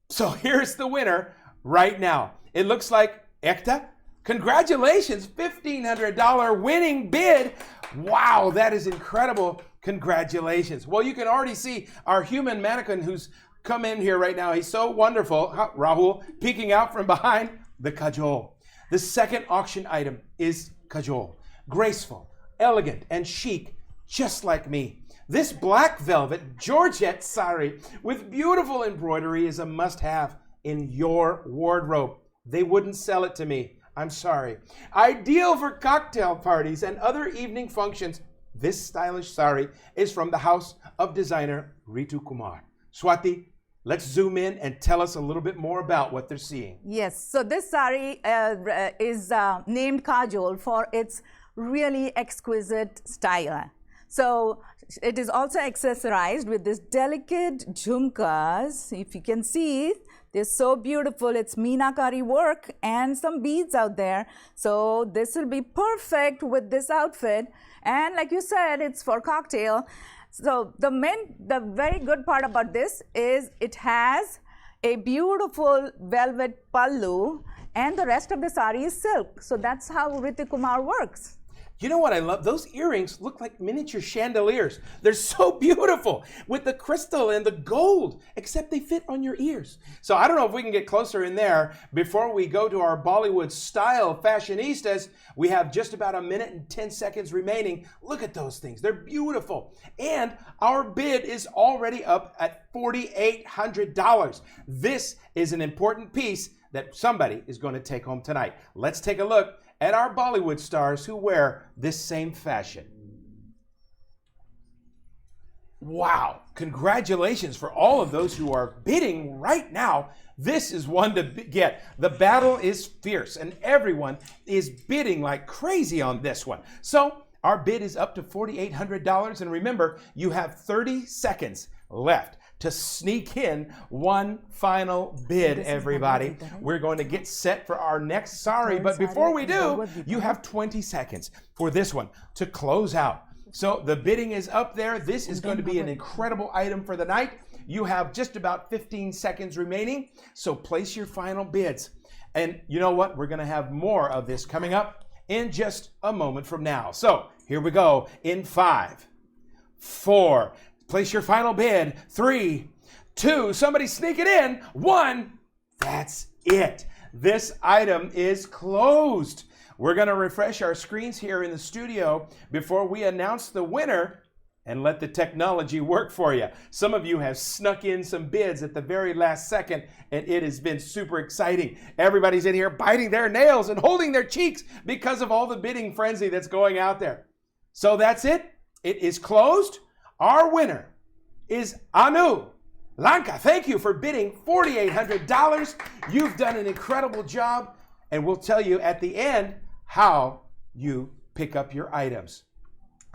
So here's the winner right now. It looks like Ekta. Congratulations, $1,500 winning bid. Wow, that is incredible. Congratulations. Well, you can already see our human mannequin who's come in here right now. He's so wonderful. Rahul, peeking out from behind the kajol. The second auction item is kajol. Graceful, elegant, and chic, just like me. This black velvet Georgette sari with beautiful embroidery is a must-have in your wardrobe. They wouldn't sell it to me. I'm sorry. Ideal for cocktail parties and other evening functions, this stylish sari is from the house of designer Ritu Kumar. Swati, let's zoom in and tell us a little bit more about what they're seeing. Yes, so this sari is named Kajol for its really exquisite style. So it is also accessorized with this delicate jhumkas. If you can see, they're so beautiful. It's meenakari work and some beads out there. So this will be perfect with this outfit. And like you said, it's for cocktail. So the very good part about this is it has a beautiful velvet pallu and the rest of the sari is silk. So that's how Ritu Kumar works. You know what I love? Those earrings look like miniature chandeliers. They're so beautiful with the crystal and the gold, except they fit on your ears. So I don't know if we can get closer in there before we go to our Bollywood style fashionistas. We have just about 1 minute and 10 seconds remaining. Look at those things. They're beautiful. And our bid is already up at $4,800. This is an important piece that somebody is going to take home tonight. Let's take a look at our Bollywood stars who wear this same fashion. Wow, congratulations for all of those who are bidding right now. This is one to get. The battle is fierce and everyone is bidding like crazy on this one. So our bid is up to $4,800, and remember, you have 30 seconds left to sneak in one final bid, everybody. We're going to get set for our next sari, but before we do, you have 20 seconds for this one to close out. So the bidding is up there. This is going to be an incredible item for the night. You have just about 15 seconds remaining, so place your final bids. And you know what? We're going to have more of this coming up in just a moment from now. So here we go in 5, 4, place your final bid. 3, 2, somebody sneak it in. 1, that's it. This item is closed. We're going to refresh our screens here in the studio before we announce the winner and let the technology work for you. Some of you have snuck in some bids at the very last second, and it has been super exciting. Everybody's in here biting their nails and holding their cheeks because of all the bidding frenzy that's going out there. So that's it. It is closed. Our winner is Anu Lanka. Thank you for bidding $4,800. You've done an incredible job, and we'll tell you at the end how you pick up your items.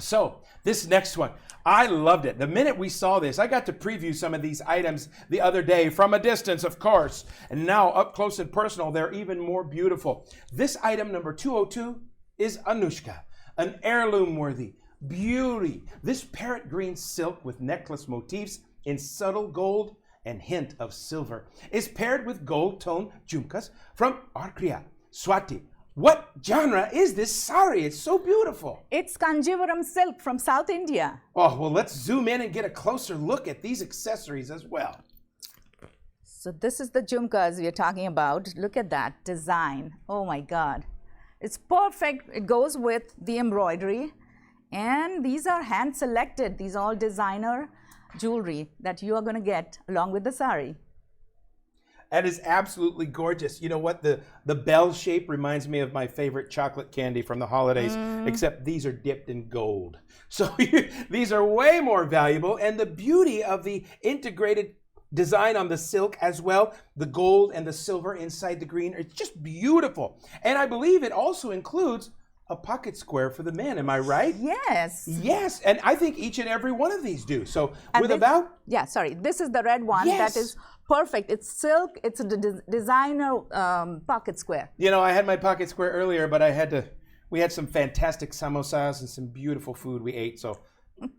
So this next one, I loved it. The minute we saw this, I got to preview some of these items the other day from a distance, of course. And now up close and personal, they're even more beautiful. This item, number 202, is Anushka, an heirloom-worthy beauty. This parrot green silk with necklace motifs in subtle gold and hint of silver is paired with gold-toned jhumkas from Arcria, Swati. What genre is this sari? It's so beautiful. It's Kanjivaram silk from South India. Oh, well, let's zoom in and get a closer look at these accessories as well. So this is the jhumkas we are talking about. Look at that design. Oh my God. It's perfect. It goes with the embroidery. And these are hand selected. These are all designer jewelry that you are going to get along with the sari. That is absolutely gorgeous. You know what? The bell shape reminds me of my favorite chocolate candy from the holidays, except these are dipped in gold. So these are way more valuable. And the beauty of the integrated design on the silk as well, the gold and the silver inside the green, it's just beautiful. And I believe it also includes a pocket square for the men. Am I right? Yes. Yes. And I think each and every one of these do. So And with this- about... Yeah, sorry. This is the red one. Yes. That is perfect. It's silk. It's a designer pocket square. You know, I had my pocket square earlier, but we had some fantastic samosas and some beautiful food we ate, so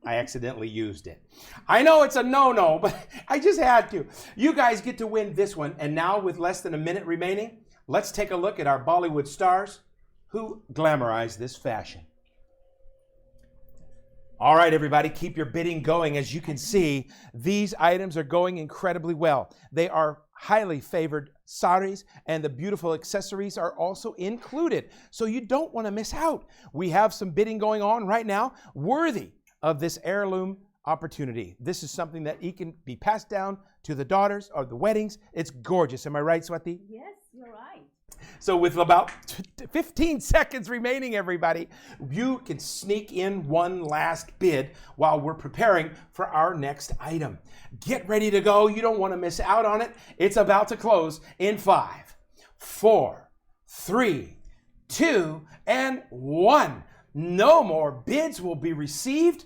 I accidentally used it. I know it's a no-no, but I just had to. You guys get to win this one, and now with less than a minute remaining, let's take a look at our Bollywood stars who glamorized this fashion. All right, everybody, keep your bidding going. As you can see, these items are going incredibly well. They are highly favored saris, and the beautiful accessories are also included. So you don't want to miss out. We have some bidding going on right now, worthy of this heirloom opportunity. This is something that it can be passed down to the daughters or the weddings. It's gorgeous. Am I right, Swati? Yes, you're right. So with about 15 seconds remaining, everybody, you can sneak in one last bid while we're preparing for our next item. Get ready to go. You don't want to miss out on it. It's about to close in 5, 4, 3, 2, and 1. No more bids will be received.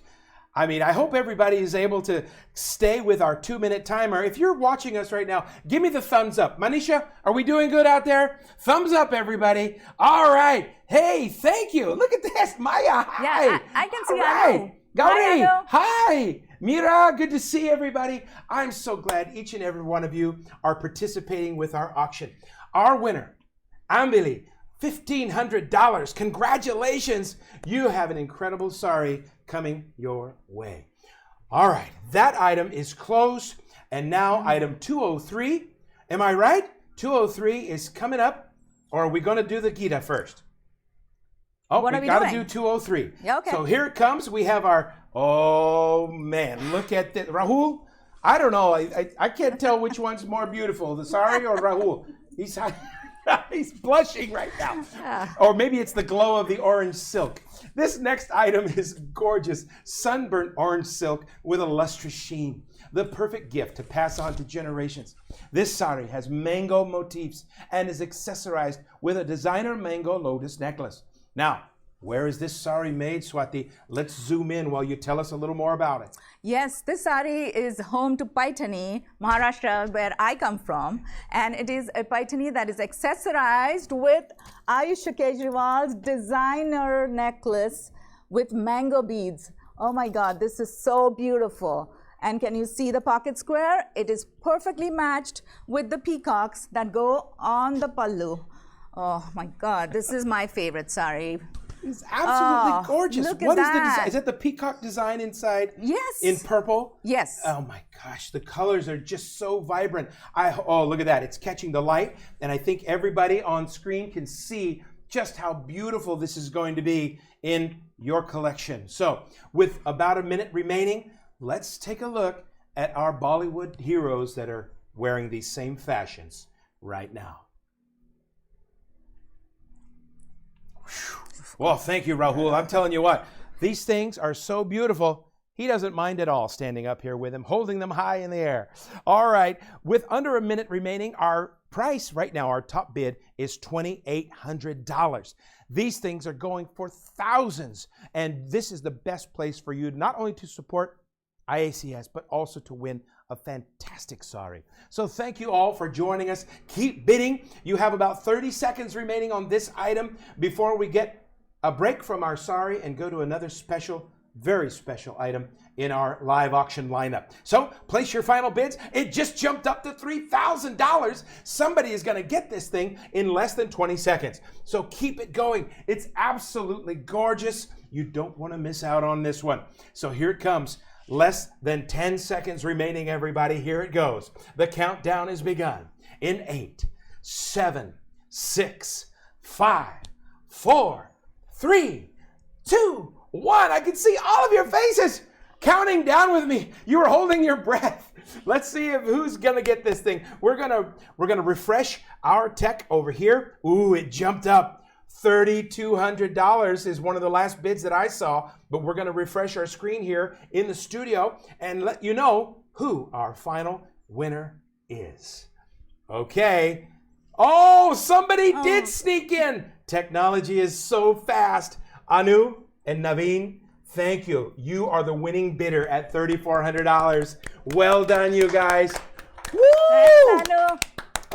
I mean, I hope everybody is able to stay with our 2-minute timer. If you're watching us right now, give me the thumbs up. Manisha, are we doing good out there? Thumbs up, everybody. All right. Hey, thank you. Look at this. Maya, hi. Yeah, I can see All right. Anu. Gauri, Hi, Anu. hi. Mira, good to see everybody. I'm so glad each and every one of you are participating with our auction. Our winner, Ambili, $1,500. Congratulations. You have an incredible sari coming your way. All right, that item is closed. And now item 203. Am I right? 203 is coming up. Or are we going to do the Gita first? Oh, What are we we got to doing? do 203. Yeah, okay. So here it comes. We have our, oh man, look at this. Rahul, I don't know. I can't tell which one's more beautiful, the sari or Rahul. He's blushing right now. Or maybe it's the glow of the orange silk. This next item is gorgeous sunburnt orange silk with a lustrous sheen. The perfect gift to pass on to generations. This sari has mango motifs and is accessorized with a designer mango lotus necklace. Now, where is this sari made, Swati? Let's zoom in while you tell us a little more about it. Yes, this sari is home to Paithani, Maharashtra, where I come from. And it is a Paithani that is accessorized with Ayush Kejriwal's designer necklace with mango beads. Oh my God, this is so beautiful. And can you see the pocket square? It is perfectly matched with the peacocks that go on the pallu. Oh my God, this is my favorite sari. It's absolutely gorgeous. Look What at is the design? that. Is that the peacock design inside? Yes. In purple? Yes. Oh my gosh, the colors are just so vibrant. Oh, look at that. It's catching the light. And I think everybody on screen can see just how beautiful this is going to be in your collection. So with about a minute remaining, let's take a look at our Bollywood heroes that are wearing these same fashions right now. Well, thank you, Rahul. I'm telling you what, these things are so beautiful. He doesn't mind at all standing up here with him, holding them high in the air. All right, with under a minute remaining, our price right now, our top bid is $2,800. These things are going for thousands, and this is the best place for you not only to support IACS, but also to win a fantastic sari. So thank you all for joining us. Keep bidding. You have about 30 seconds remaining on this item before we get a break from our sari and go to another special, very special item in our live auction lineup. So place your final bids. It just jumped up to $3,000. Somebody is going to get this thing in less than 20 seconds. So keep it going. It's absolutely gorgeous. You don't want to miss out on this one. So here it comes. Less than 10 seconds remaining, everybody. Here it goes. The countdown has begun in 8, 7, 6, 5, 4, 3, 2, 1. I can see all of your faces counting down with me. You were holding your breath. Let's see who's gonna get this thing. We're gonna refresh our tech over here. Ooh, it jumped up. $3,200 is one of the last bids that I saw, but we're gonna refresh our screen here in the studio and let you know who our final winner is. Okay. Oh, somebody did sneak in. Technology is so fast. Anu and Naveen, thank you. You are the winning bidder at $3,400. Well done, you guys. Woo! Thanks, Anu.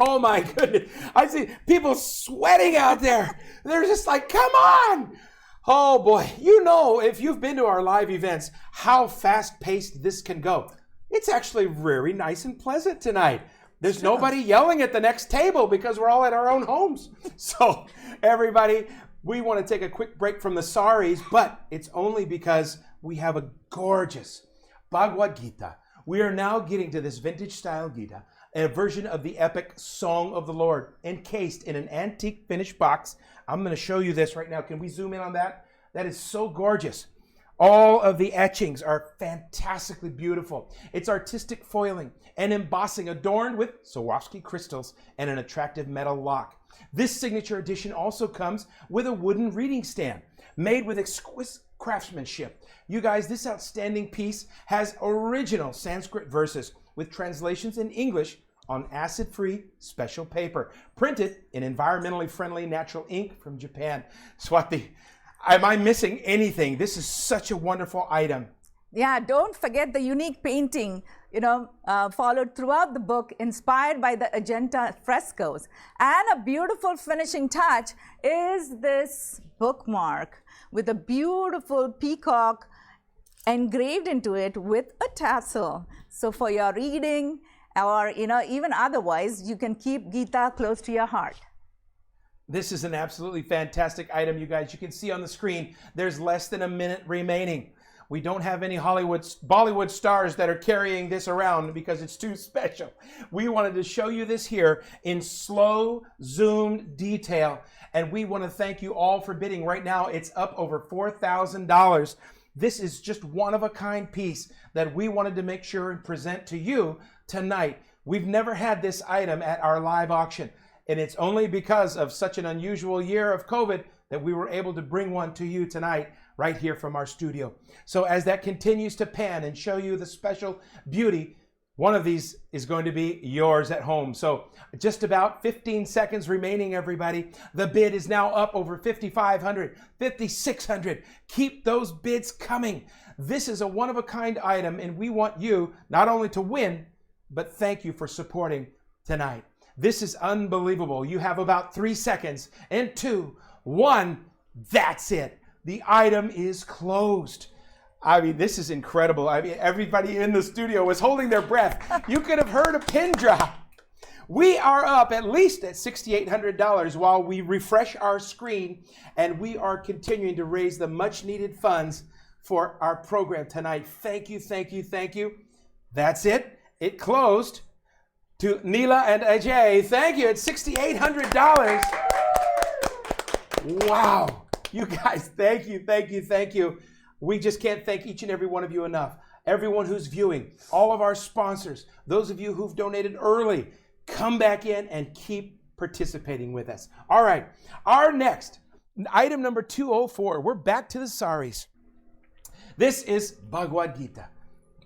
Oh my goodness. I see people sweating out there. They're just like, come on. Oh boy. You know, if you've been to our live events, how fast-paced this can go. It's actually very nice and pleasant tonight. There's nobody yelling at the next table because we're all at our own homes. So everybody, we want to take a quick break from the saris, but it's only because we have a gorgeous Bhagavad Gita. We are now getting to this vintage style Gita, a version of the epic Song of the Lord, encased in an antique finished box. I'm going to show you this right now. Can we zoom in on that? That is so gorgeous. All of the etchings are fantastically beautiful. It's artistic foiling and embossing adorned with Swarovski crystals and an attractive metal lock. This signature edition also comes with a wooden reading stand made with exquisite craftsmanship. You guys, this outstanding piece has original Sanskrit verses with translations in English on acid-free special paper, printed in environmentally friendly natural ink from Japan. Swati, am I missing anything? This is such a wonderful item. Yeah, don't forget the unique painting, followed throughout the book, inspired by the Ajanta frescoes. And a beautiful finishing touch is this bookmark with a beautiful peacock engraved into it with a tassel. So for your reading or, even otherwise, you can keep Gita close to your heart. This is an absolutely fantastic item, you guys. You can see on the screen, there's less than a minute remaining. We don't have any Bollywood stars that are carrying this around because it's too special. We wanted to show you this here in slow, zoomed detail. And we want to thank you all for bidding. Right now, it's up over $4,000. This is just one-of-a-kind piece that we wanted to make sure and present to you tonight. We've never had this item at our live auction. And it's only because of such an unusual year of COVID that we were able to bring one to you tonight right here from our studio. So as that continues to pan and show you the special beauty, one of these is going to be yours at home. So just about 15 seconds remaining, everybody. The bid is now up over $5,500, $5,600. Keep those bids coming. This is a one-of-a-kind item, and we want you not only to win, but thank you for supporting tonight. This is unbelievable. You have about 3 seconds, and 2, 1, that's it. The item is closed. I mean, this is incredible. I mean, everybody in the studio was holding their breath. You could have heard a pin drop. We are up at least at $6,800 while we refresh our screen, and we are continuing to raise the much needed funds for our program tonight. Thank you, thank you, thank you. That's it. It closed. To Neela and Ajay, thank you. It's $6,800. Wow. You guys, thank you, thank you, thank you. We just can't thank each and every one of you enough. Everyone who's viewing, all of our sponsors, those of you who've donated early, come back in and keep participating with us. All right, our next, item number 204, we're back to the saris. This is Bhagavad Gita.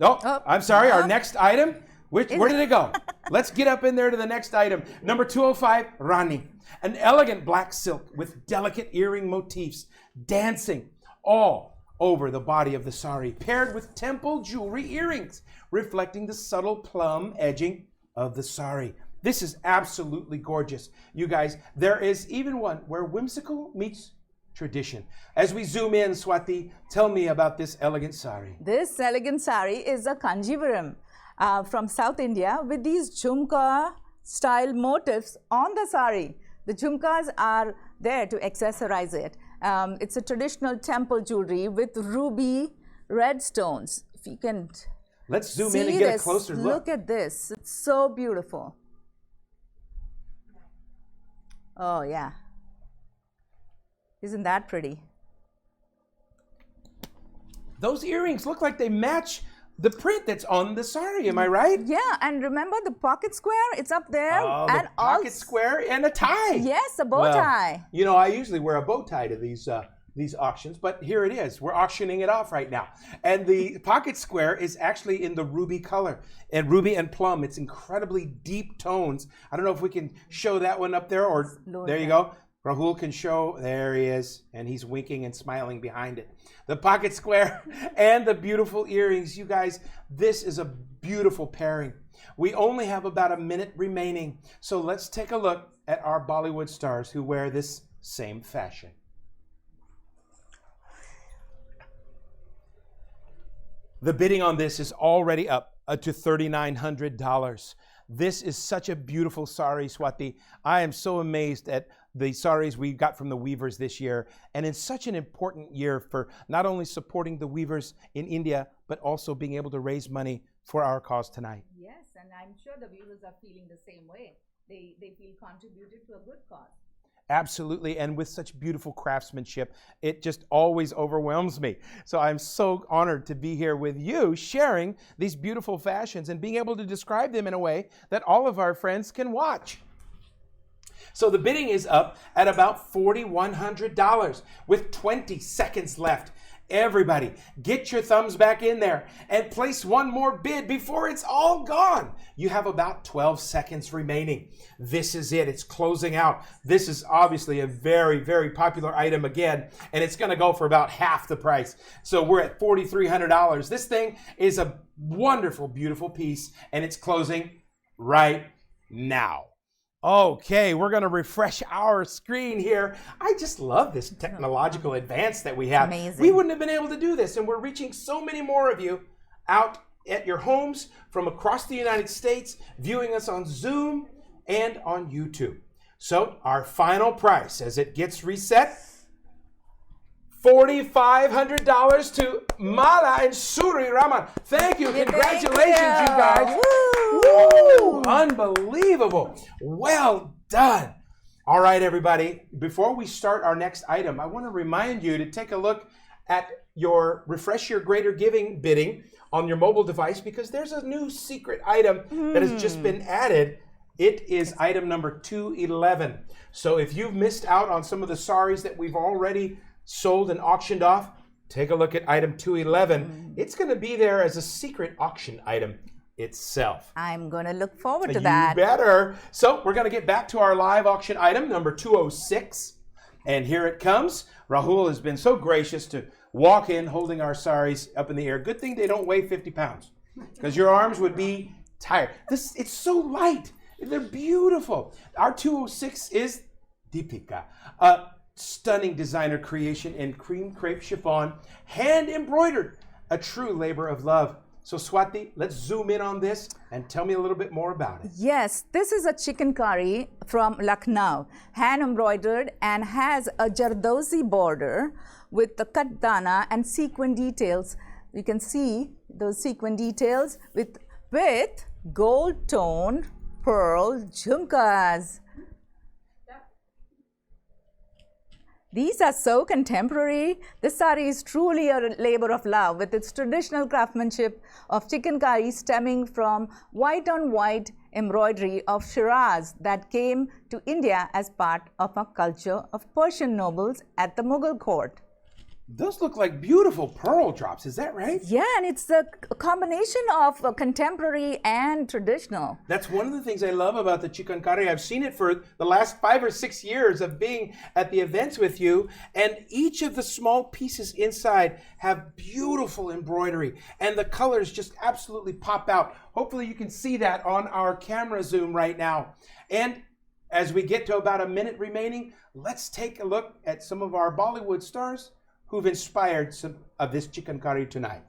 Oh, I'm sorry, our next item, where did it go? Let's get up in there to the next item. Number 205, Rani. An elegant black silk with delicate earring motifs dancing all over the body of the sari, paired with temple jewelry earrings, reflecting the subtle plum edging of the sari. This is absolutely gorgeous. You guys, there is even one where whimsical meets tradition. As we zoom in, Swati, tell me about this elegant sari. This elegant sari is a Kanjivaram from South India with these jhumka style motifs on the sari. The jhumkas are there to accessorize it. It's a traditional temple jewelry with ruby red stones. If you can Let's zoom in and get a closer look. Look at this. It's so beautiful. Oh, yeah. Isn't that pretty? Those earrings look like they match the print that's on the sari, am I right? Yeah, and remember the pocket square? It's up there. Oh, and the pocket square and a tie. Yes, a bow tie. You know, I usually wear a bow tie to these auctions, but here it is. We're auctioning it off right now. And the pocket square is actually in the ruby color, and ruby and plum. It's incredibly deep tones. I don't know if we can show that one up there, or there you go. Rahul can show, there he is, and he's winking and smiling behind it. The pocket square and the beautiful earrings. You guys, this is a beautiful pairing. We only have about a minute remaining, so let's take a look at our Bollywood stars who wear this same fashion. The bidding on this is already up to $3,900. This is such a beautiful sari, Swati. I am so amazed at the saris we got from the weavers this year, and it's such an important year for not only supporting the weavers in India, but also being able to raise money for our cause tonight. Yes, and I'm sure the viewers are feeling the same way. They feel contributed to a good cause. Absolutely, and with such beautiful craftsmanship, it just always overwhelms me. So I'm so honored to be here with you, sharing these beautiful fashions and being able to describe them in a way that all of our friends can watch. So the bidding is up at about $4,100 with 20 seconds left. Everybody, get your thumbs back in there and place one more bid before it's all gone. You have about 12 seconds remaining. This is it. It's closing out. This is obviously a very, very popular item again, and it's going to go for about half the price. So we're at $4,300. This thing is a wonderful, beautiful piece, and it's closing right now. Okay, we're going to refresh our screen here. I just love this technological advance that we have. Amazing. We wouldn't have been able to do this, and we're reaching so many more of you out at your homes from across the United States, viewing us on Zoom and on YouTube. So our final price as it gets reset, $4,500 to Mala and Suri Raman. Thank you. Congratulations, you guys. Woo! Unbelievable. Well done. All right, everybody. Before we start our next item, I want to remind you to take a look at refresh your Greater Giving bidding on your mobile device, because there's a new secret item that has just been added. It is item number 211. So if you've missed out on some of the saris that we've already sold and auctioned off, take a look at item 211. It's going to be there as a secret auction item itself. I'm going to look forward to that. You better. So we're going to get back to our live auction item, number 206. And here it comes. Rahul has been so gracious to walk in holding our saris up in the air. Good thing they don't weigh 50 pounds, because your arms would be tired. It's so light. They're beautiful. Our 206 is Deepika, a stunning designer creation in cream crepe chiffon, hand embroidered, a true labor of love. So Swati, let's zoom in on this and tell me a little bit more about it. Yes, this is a chicken curry from Lucknow, hand embroidered and has a Jardosi border with the cut dana and sequin details. You can see those sequin details with gold tone pearl jhumkas. These are so contemporary. This sari is truly a labor of love with its traditional craftsmanship of chikankari stemming from white on white embroidery of Shiraz that came to India as part of a culture of Persian nobles at the Mughal court. Those look like beautiful pearl drops. Is that right? Yeah, and it's a combination of contemporary and traditional. That's one of the things I love about the chicken curry. I've seen it for the last 5 or 6 years of being at the events with you, and each of the small pieces inside have beautiful embroidery, and the colors just absolutely pop out. Hopefully you can see that on our camera zoom right now. And as we get to about a minute remaining, let's take a look at some of our Bollywood stars who've inspired some of this chicken curry tonight.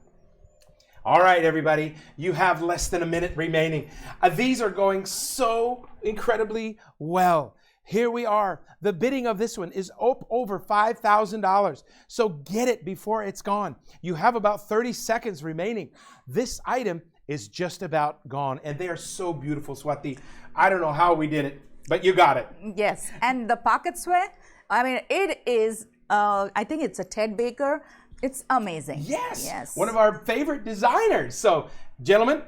All right, everybody, you have less than a minute remaining. These are going so incredibly well. Here we are. The bidding of this one is over $5,000. So get it before it's gone. You have about 30 seconds remaining. This item is just about gone, and they are so beautiful, Swati. I don't know how we did it, but you got it. Yes, and the pocket square, I mean, it is, I think it's a Ted Baker. It's amazing. Yes. One of our favorite designers. So, gentlemen,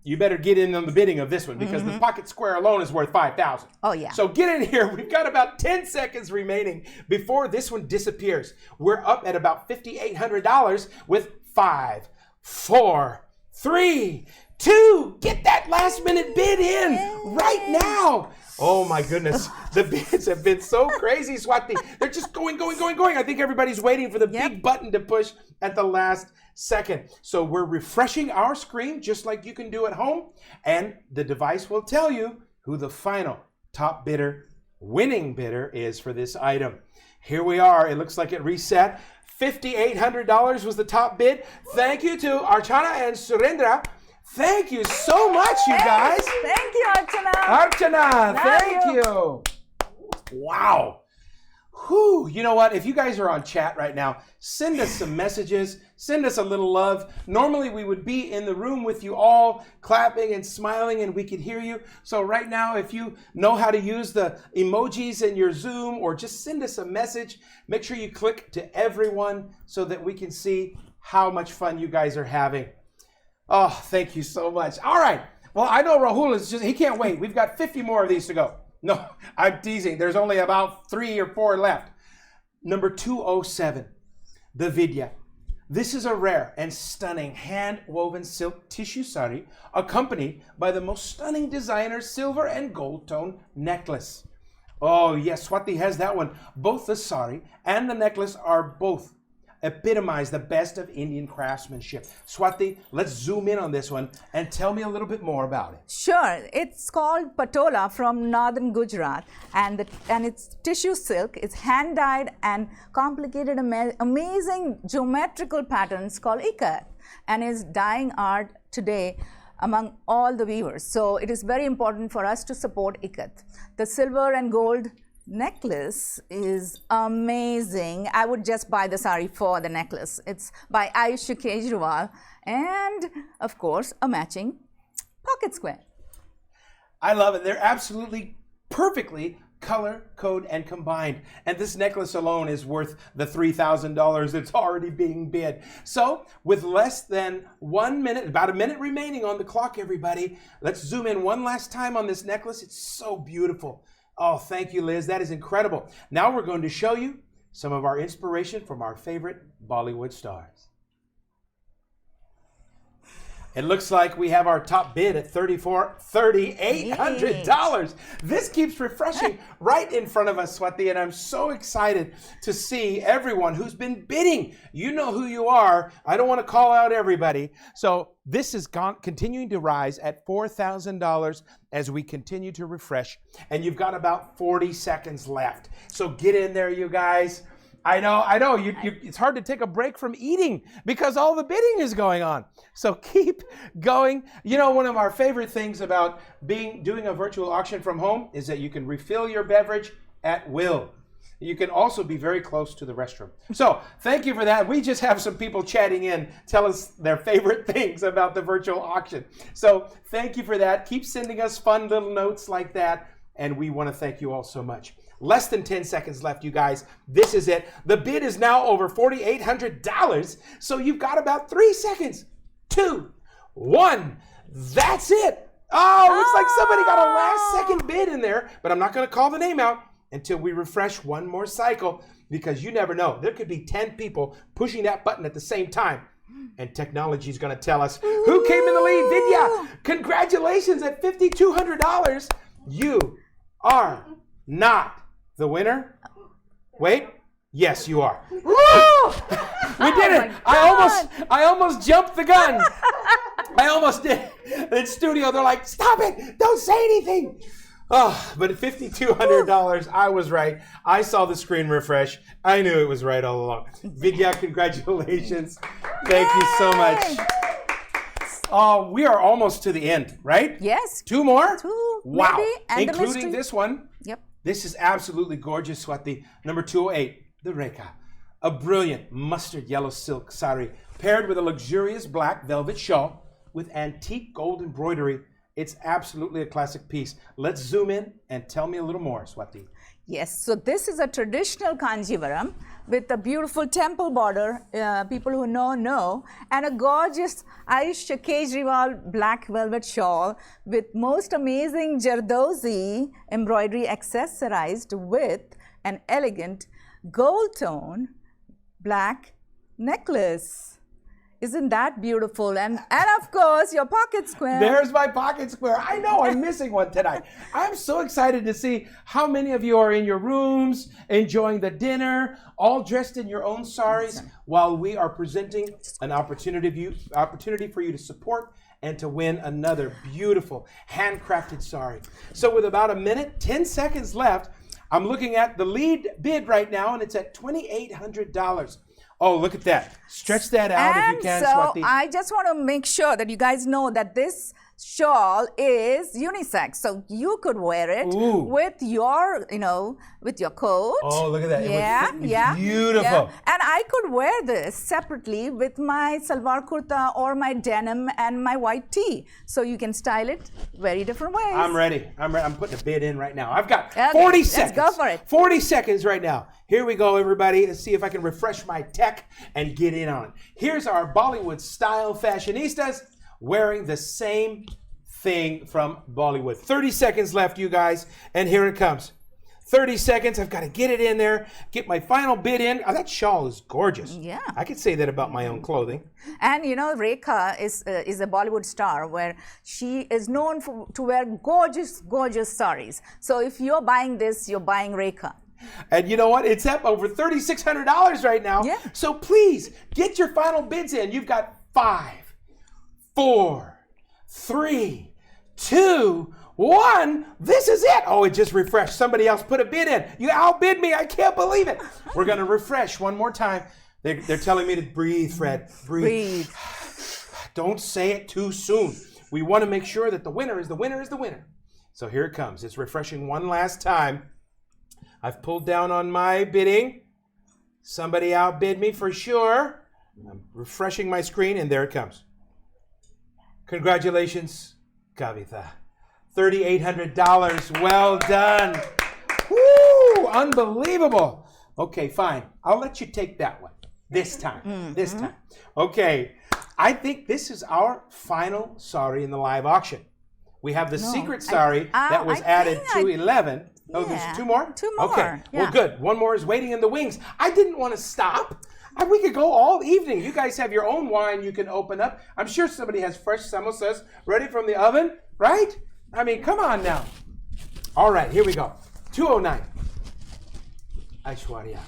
you better get in on the bidding of this one because the pocket square alone is worth $5,000. Oh, yeah. So get in here. We've got about 10 seconds remaining before this one disappears. We're up at about $5,800 with 5, 4, 3, 2. Get that last minute bid in right now. Oh my goodness. The bids have been so crazy, Swati. They're just going. I think everybody's waiting for the big button to push at the last second. So we're refreshing our screen just like you can do at home. And the device will tell you who the final top bidder, winning bidder is for this item. Here we are. It looks like it reset. $5,800 was the top bid. Thank you to Archana and Surendra. Thank you so much, you guys. Thank you, Archana. Archana, thank you. Wow. Whew. You know what? If you guys are on chat right now, send us some messages. Send us a little love. Normally, we would be in the room with you all, clapping and smiling, and we could hear you. So right now, if you know how to use the emojis in your Zoom, or just send us a message, make sure you click to everyone so that we can see how much fun you guys are having. Oh, thank you so much. All right. Well, I know Rahul is he can't wait. We've got 50 more of these to go. No, I'm teasing. There's only about 3 or 4 left. Number 207, the Vidya. This is a rare and stunning hand-woven silk tissue sari accompanied by the most stunning designer silver and gold tone necklace. Oh, yes, Swati has that one. Both the sari and the necklace are both epitomize the best of Indian craftsmanship. Swati, let's zoom in on this one and tell me a little bit more about it. Sure. It's called Patola from northern Gujarat, and it's tissue silk. It's hand-dyed and complicated, amazing geometrical patterns called ikat, and is dying art today among all the weavers. So it is very important for us to support ikat. The silver and gold necklace is amazing. I would just buy the sari for the necklace. It's by Ayush Kejriwal, and of course a matching pocket square. I love it. They're absolutely perfectly color, code, and combined. And this necklace alone is worth the $3,000 that's already being bid. So with less than 1 minute, about a minute remaining on the clock, everybody, let's zoom in one last time on this necklace. It's so beautiful. Oh, thank you, Liz. That is incredible. Now we're going to show you some of our inspiration from our favorite Bollywood stars. It looks like we have our top bid at $3,800. This keeps refreshing right in front of us, Swati, and I'm so excited to see everyone who's been bidding. You know who you are. I don't want to call out everybody. So this is continuing to rise at $4,000 as we continue to refresh, and you've got about 40 seconds left. So get in there, you guys. I know. It's hard to take a break from eating because all the bidding is going on. So keep going. You know, one of our favorite things about doing a virtual auction from home is that you can refill your beverage at will. You can also be very close to the restroom. So thank you for that. We just have some people chatting in, tell us their favorite things about the virtual auction. So thank you for that. Keep sending us fun little notes like that. And we want to thank you all so much. Less than 10 seconds left, you guys. This is it. The bid is now over $4,800. So you've got about 3 seconds. 2, 1. That's it. Oh, looks like somebody got a last second bid in there, but I'm not going to call the name out until we refresh one more cycle. because you never know. There could be 10 people pushing that button at the same time. And technology is going to tell us who came in the lead. Vidya, congratulations at $5,200. You are not the winner. Wait. Yes, you are. Woo! We did it. I almost jumped the gun. I almost did. In studio, they're like, stop it. Don't say anything. Oh, but at $5,200, I was right. I saw the screen refresh. I knew it was right all along. Vidya, congratulations. Thank you so much. We are almost to the end, right? Yes. 2 more? 2. Wow. Maybe, and including this one. Yep. This is absolutely gorgeous, Swati. Number 208, the Rekha. A brilliant mustard yellow silk sari paired with a luxurious black velvet shawl with antique gold embroidery. It's absolutely a classic piece. Let's zoom in and tell me a little more, Swati. Yes, so this is a traditional Kanjivaram with a beautiful temple border, people who know, and a gorgeous Ayush Kejriwal black velvet shawl with most amazing Jardozi embroidery accessorized with an elegant gold tone black necklace. Isn't that beautiful? And of course, your pocket square. There's my pocket square. I know I'm missing one tonight. I'm so excited to see how many of you are in your rooms, enjoying the dinner, all dressed in your own saris, while we are presenting an opportunity for you to support and to win another beautiful handcrafted sari. So with about 10 seconds left, I'm looking at the lead bid right now, and it's at $2,800. Oh, look at that. Stretch that out if you can, Swati. So I just want to make sure that you guys know that this shawl is unisex. So you could wear it with your, with your coat. Oh, look at that. Yeah, it would fit me beautiful. Yeah. And I could wear this separately with my salwar kurta or my denim and my white tee. So you can style it very different ways. I'm ready. I'm putting a bid in right now. I've got 40 seconds. Let's go for it. 40 seconds right now. Here we go, everybody. Let's see if I can refresh my tech and get in on it. Here's our Bollywood style fashionistas wearing the same thing from Bollywood. 30 seconds left, you guys, and here it comes. 30 seconds. I've got to get it in there, get my final bid in. Oh, that shawl is gorgeous. Yeah. I could say that about my own clothing. And Rekha is a Bollywood star where she is known to wear gorgeous, gorgeous saris. So if you're buying this, you're buying Rekha. And you know what? It's up over $3,600 right now. Yeah. So please get your final bids in. You've got 5, 4, 3, 2, 1. This is it. Oh, it just refreshed. Somebody else put a bid in. You outbid me. I can't believe it. We're going to refresh one more time. They're telling me to breathe, Fred. Breathe. Don't say it too soon. We want to make sure that the winner is the winner is the winner. So here it comes. It's refreshing one last time. I've pulled down on my bidding. Somebody outbid me for sure. I'm refreshing my screen, and there it comes. Congratulations, Kavitha. $3,800. Well done. Woo! Unbelievable. Okay, fine. I'll let you take that one this time. This time. Okay. I think this is our final sari in the live auction. We have the secret sari that was added to 11. Oh, there's 2 more? 2 more. Okay. Yeah. Well, good. One more is waiting in the wings. I didn't want to stop. We could go all evening. You guys have your own wine you can open up. I'm sure somebody has fresh samosas ready from the oven, right? I mean, come on now. All right, here we go. 209. Aishwarya.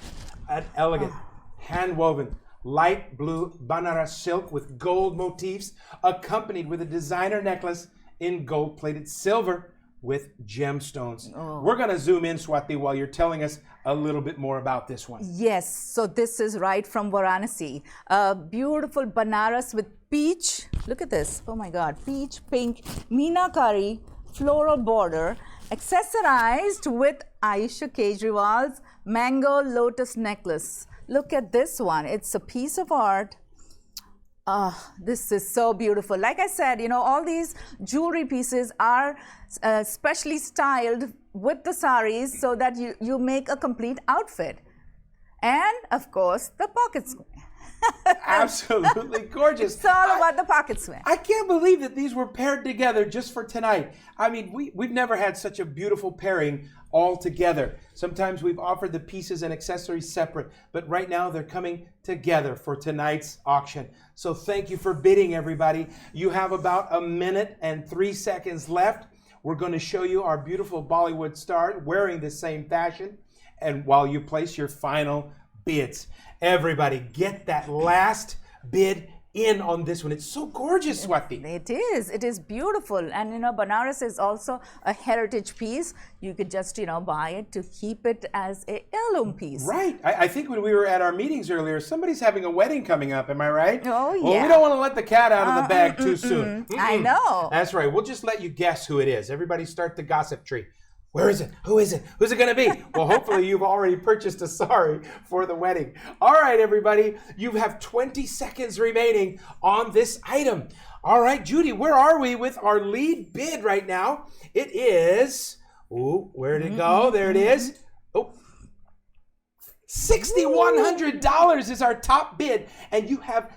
An elegant, hand-woven, light blue Banaras silk with gold motifs, accompanied with a designer necklace in gold-plated silver with gemstones. We're going to zoom in, Swati, while you're telling us a little bit more about this one. Yes, so this is right from Varanasi. A beautiful Banaras with peach, look at this, oh my God, peach pink meenakari floral border, accessorized with Ayush Kejriwal's mango lotus necklace. Look at this one, it's a piece of art. This is so beautiful. Like I said, all these jewelry pieces are specially styled with the saris so that you make a complete outfit. And of course, the pocket square. absolutely gorgeous. It's all about the pocket square. I can't believe that these were paired together just for tonight. I mean, we've never had such a beautiful pairing all together. Sometimes we've offered the pieces and accessories separate, but right now they're coming together for tonight's auction. So thank you for bidding, everybody. You have about 1 minute and 3 seconds left. We're going to show you our beautiful Bollywood star wearing the same fashion, and while you place your final bids. Everybody, get that last bid in on this one. It's so gorgeous, Swati. It is beautiful. And you know, Banaras is also a heritage piece. You could just, you know, buy it to keep it as a heirloom piece. Right. I think when we were at our meetings earlier, somebody's having a wedding coming up. Am I right? Oh, yeah. Well, we don't want to let the cat out of the bag too soon. I know. That's right. We'll just let you guess who it is. Everybody start the gossip tree. Where is it? Who is it? Who's it going to be? Well, hopefully you've already purchased a sari for the wedding. All right, everybody. You have 20 seconds remaining on this item. All right, Judy, where are we with our lead bid right now? It is, ooh, where did it go? There it is. Oh, $6,100 is our top bid, and you have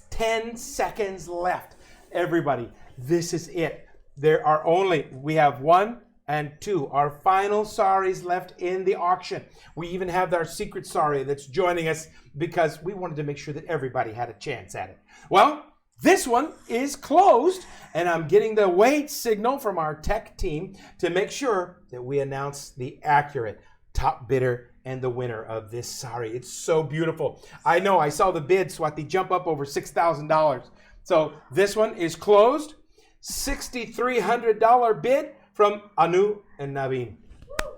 10 seconds left. Everybody, this is it. We have 1 and 2, our final saris left in the auction. We even have our secret sari that's joining us because we wanted to make sure that everybody had a chance at it. Well, this one is closed, and I'm getting the wait signal from our tech team to make sure that we announce the accurate top bidder and the winner of this sari. It's so beautiful. I know, I saw the bid, Swati, jump up over $6,000. So this one is closed. $6,300 bid from Anu and Naveen.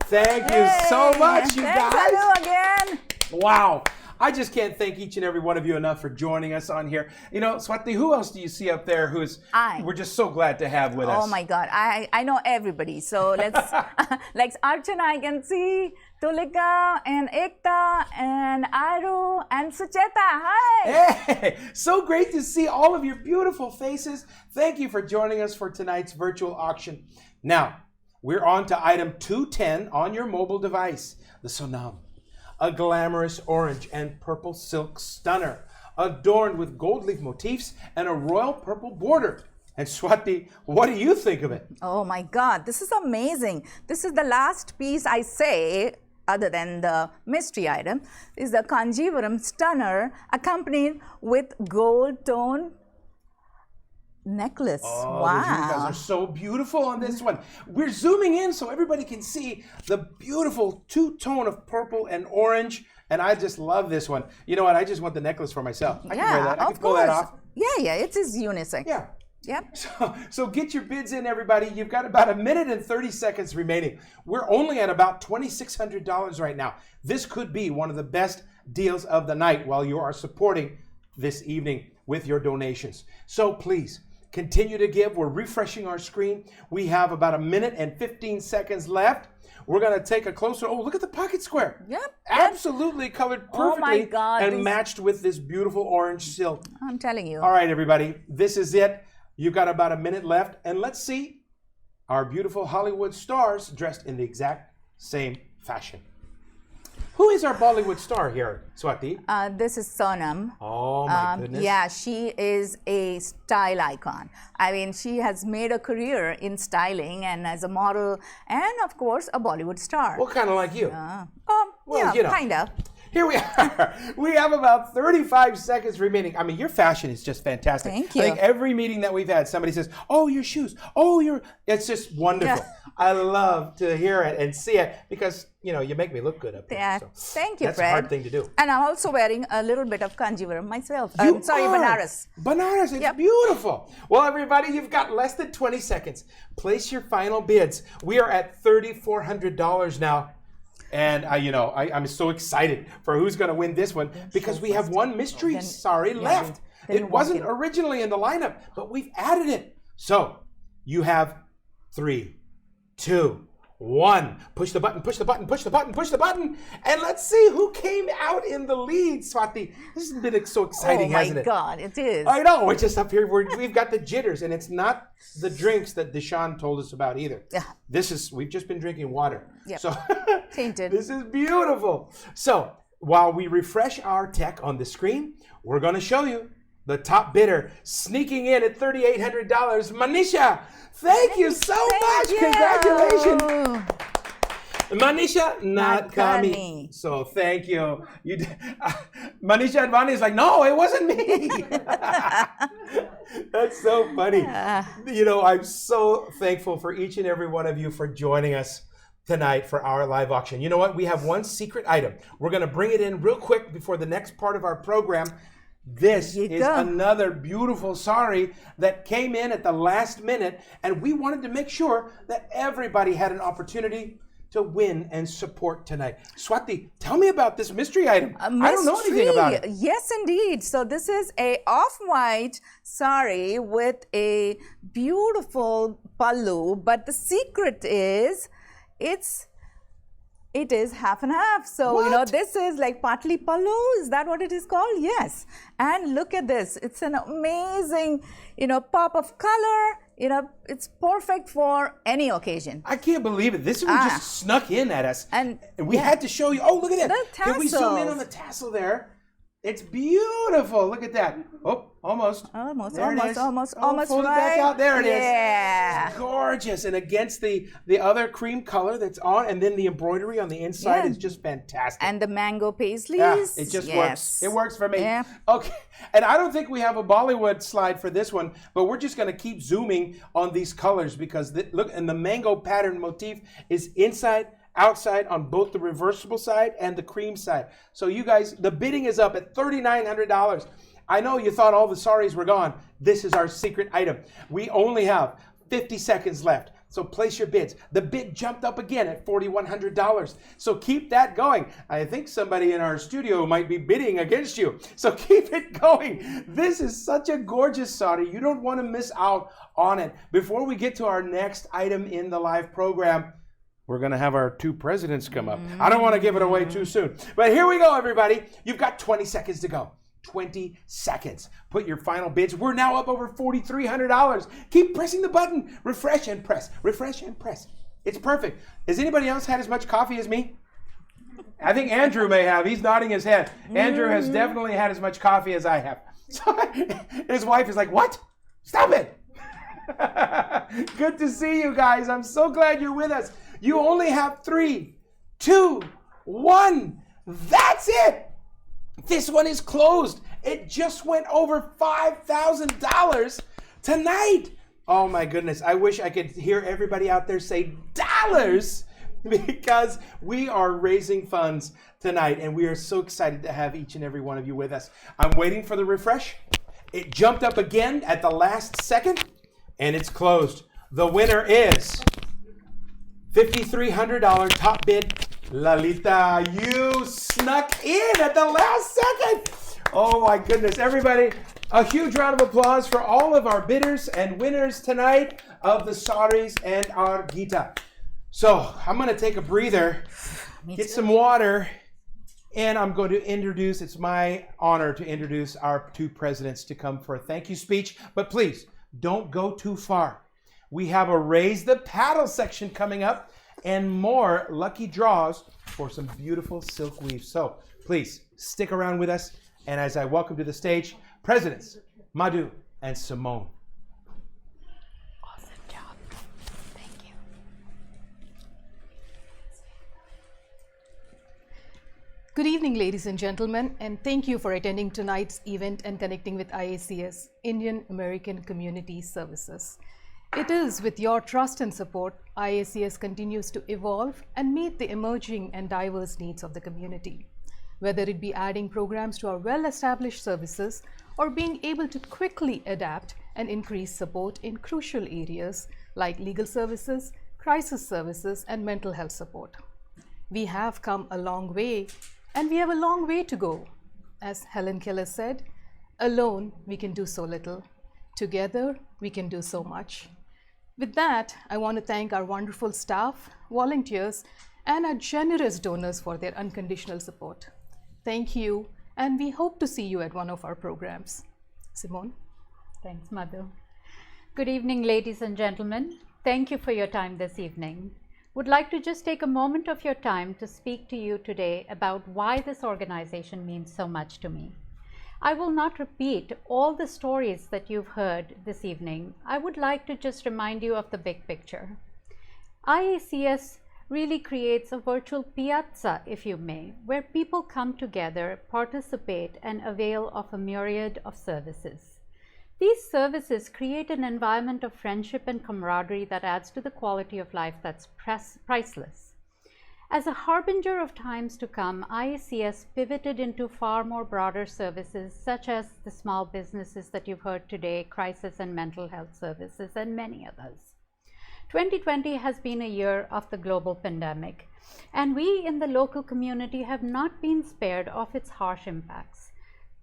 Thank you so much, you guys. Thanks, Anu, again. Wow. I just can't thank each and every one of you enough for joining us on here. You know, Swati, who else do you see up there we're just so glad to have with us? Oh my God, I know everybody. So let's, like Archana, I can see Tulika and Ekta and Aru and Sucheta. Hi. Hey, so great to see all of your beautiful faces. Thank you for joining us for tonight's virtual auction. Now, we're on to item 210 on your mobile device, the Sonam. A glamorous orange and purple silk stunner, adorned with gold leaf motifs and a royal purple border. And Swati, what do you think of it? Oh my God, this is amazing. This is the last piece I say, other than the mystery item, is the Kanjivaram stunner accompanied with gold tone necklace. Oh, wow. You guys are so beautiful on this one. We're zooming in so everybody can see the beautiful two-tone of purple and orange, and I just love this one. You know what? I just want the necklace for myself. I can wear that. I can pull that off. Yeah, it is unisex. Yeah. Yep. So get your bids in, everybody. You've got about 1 minute and 30 seconds remaining. We're only at about $2,600 right now. This could be one of the best deals of the night while you are supporting this evening with your donations. So please, continue to give. We're refreshing our screen. We have about 1 minute and 15 seconds left. We're going to take a closer. Oh, look at the pocket square. Yep. Absolutely colored perfectly. Oh my God. And matched with this beautiful orange silk. I'm telling you. All right, everybody. This is it. You've got about 1 minute left. And let's see our beautiful Hollywood stars dressed in the exact same fashion. Who is our Bollywood star here, Swati? This is Sonam. Oh my goodness. Yeah, she is a style icon. I mean, she has made a career in styling and as a model and, of course, a Bollywood star. Well, kind of like you. Well, yeah, kind of. Here we are. We have about 35 seconds remaining. I mean, your fashion is just fantastic. Thank you. I think every meeting that we've had, somebody says, oh, your shoes. Oh, it's just wonderful. Yeah. I love to hear it and see it because, you know, you make me look good up there. Yeah. So Thank you, that's Fred. a hard thing to do. And I'm also wearing a little bit of Kanjivaram myself. You sorry, are. Banaras. Banaras, it's beautiful. Well, everybody, you've got less than 20 seconds. Place your final bids. We are at $3,400 now. And, I'm so excited for who's going to win this one because we have one mystery sari left. It wasn't originally in the lineup, but we've added it. So you have 3, 2, 1. Push the button, push the button, push the button, push the button. And let's see who came out in the lead, Swati. This has been so exciting, hasn't it? Oh, my God, it is. I know. We're just up here. We've got the jitters, and it's not the drinks that Deshaun told us about either. Yeah. We've just been drinking water. Yep. So Tainted. This is beautiful. So while we refresh our tech on the screen, we're going to show you the top bidder sneaking in at $3,800. Manisha, thank you so much. Congratulations. Manisha Nadkarni. So thank you. Manisha Advani is like, no, it wasn't me. That's so funny. You know, I'm so thankful for each and every one of you for joining us tonight for our live auction. You know what? We have one secret item. We're going to bring it in real quick before the next part of our program. This is another beautiful sari that came in at the last minute, and we wanted to make sure that everybody had an opportunity to win and support tonight. Swati, tell me about this mystery item. I don't know anything about it. Yes, indeed. So this is a off-white sari with a beautiful pallu, but the secret is it is half and half. So, you know, this is like partly pallu. Is that what it is called? Yes. And look at this. It's an amazing, you know, pop of color. You know, it's perfect for any occasion. I can't believe it. This one just snuck in at us. And we had to show you. Oh, look at that. Can we zoom in on the tassel there? It's beautiful. Look at that. Oh, almost. Almost fold right. it back out. There it is. Yeah. It's gorgeous. And against the other cream color that's on, and then the embroidery on the inside is just fantastic. And the mango paisleys. Yeah, it just works. It works for me. Yeah. Okay. And I don't think we have a Bollywood slide for this one, but we're just going to keep zooming on these colors because look, and the mango pattern motif is inside, outside on both the reversible side and the cream side. So you guys, the bidding is up at $3,900. I know you thought all the saris were gone. This is our secret item. We only have 50 seconds left. So place your bids. The bid jumped up again at $4,100. So keep that going. I think somebody in our studio might be bidding against you. So keep it going. This is such a gorgeous sari. You don't want to miss out on it. Before we get to our next item in the live program, we're going to have our two presidents come up. I don't want to give it away too soon. But here we go, everybody. You've got 20 seconds to go. 20 seconds. Put your final bids. We're now up over $4,300. Keep pressing the button. Refresh and press. Refresh and press. It's perfect. Has anybody else had as much coffee as me? I think Andrew may have. He's nodding his head. Andrew has definitely had as much coffee as I have. So, his wife is like, what? Stop it. Good to see you guys. I'm so glad you're with us. You only have 3, 2, 1. That's it. This one is closed. It just went over $5,000 tonight. Oh my goodness. I wish I could hear everybody out there say dollars because we are raising funds tonight and we are so excited to have each and every one of you with us. I'm waiting for the refresh. It jumped up again at the last second and it's closed. The winner is $5,300 top bid. Lalita, you snuck in at the last second. Oh my goodness. Everybody, a huge round of applause for all of our bidders and winners tonight of the saris and our Gita. So I'm going to take a breather, get some water, and I'm going to introduce, it's my honor to introduce our two presidents to come for a thank you speech. But please, don't go too far. We have a Raise the Paddle section coming up and more lucky draws for some beautiful silk weaves. So please stick around with us. And as I welcome to the stage, Presidents Madhu and Simone. Awesome job. Thank you. Good evening, ladies and gentlemen, and thank you for attending tonight's event and connecting with IACS, Indian American Community Services. It is with your trust and support, IACS continues to evolve and meet the emerging and diverse needs of the community. Whether it be adding programs to our well-established services or being able to quickly adapt and increase support in crucial areas like legal services, crisis services, and mental health support. We have come a long way, and we have a long way to go. As Helen Keller said, alone we can do so little. Together we can do so much. With that, I want to thank our wonderful staff, volunteers, and our generous donors for their unconditional support. Thank you, and we hope to see you at one of our programs. Simone? Thanks, Madhu. Good evening, ladies and gentlemen. Thank you for your time this evening. Would like to just take a moment of your time to speak to you today about why this organization means so much to me. I will not repeat all the stories that you've heard this evening. I would like to just remind you of the big picture. IACS really creates a virtual piazza, if you may, where people come together, participate, and avail of a myriad of services. These services create an environment of friendship and camaraderie that adds to the quality of life that's priceless. As a harbinger of times to come, IACS pivoted into far more broader services, such as the small businesses that you've heard today, crisis and mental health services, and many others. 2020 has been a year of the global pandemic, and we in the local community have not been spared of its harsh impacts.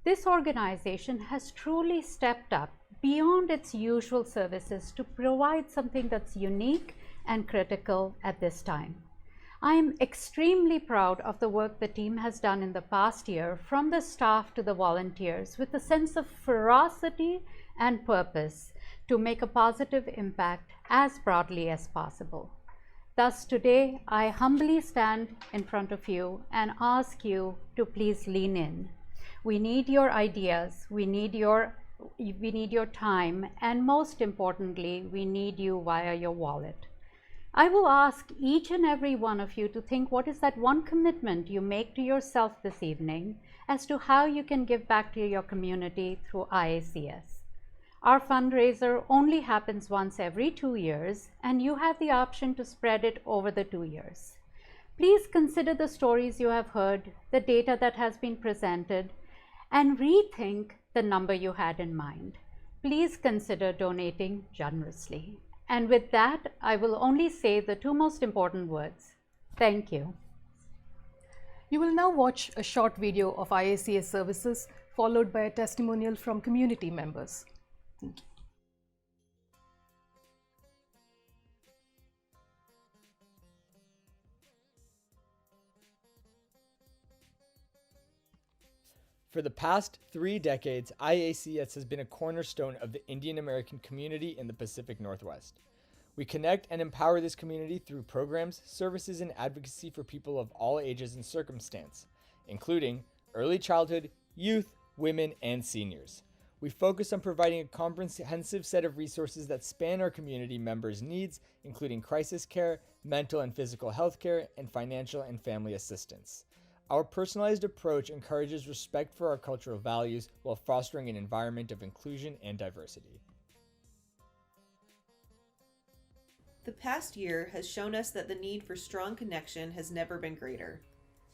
This organization has truly stepped up beyond its usual services to provide something that's unique and critical at this time. I am extremely proud of the work the team has done in the past year, from the staff to the volunteers, with a sense of ferocity and purpose to make a positive impact as broadly as possible. Thus, today, I humbly stand in front of you and ask you to please lean in. We need your ideas, we need your time, and most importantly, we need you via your wallet. I will ask each and every one of you to think what is that one commitment you make to yourself this evening as to how you can give back to your community through IACS. Our fundraiser only happens once every 2 years, and you have the option to spread it over the 2 years. Please consider the stories you have heard, the data that has been presented, and rethink the number you had in mind. Please consider donating generously. And with that, I will only say the two most important words. Thank you. You will now watch a short video of IACS services, followed by a testimonial from community members. Thank you. For the past 3 decades, IACS has been a cornerstone of the Indian American community in the Pacific Northwest. We connect and empower this community through programs, services, and advocacy for people of all ages and circumstance, including early childhood, youth, women, and seniors. We focus on providing a comprehensive set of resources that span our community members' needs, including crisis care, mental and physical health care, and financial and family assistance. Our personalized approach encourages respect for our cultural values while fostering an environment of inclusion and diversity. The past year has shown us that the need for strong connection has never been greater.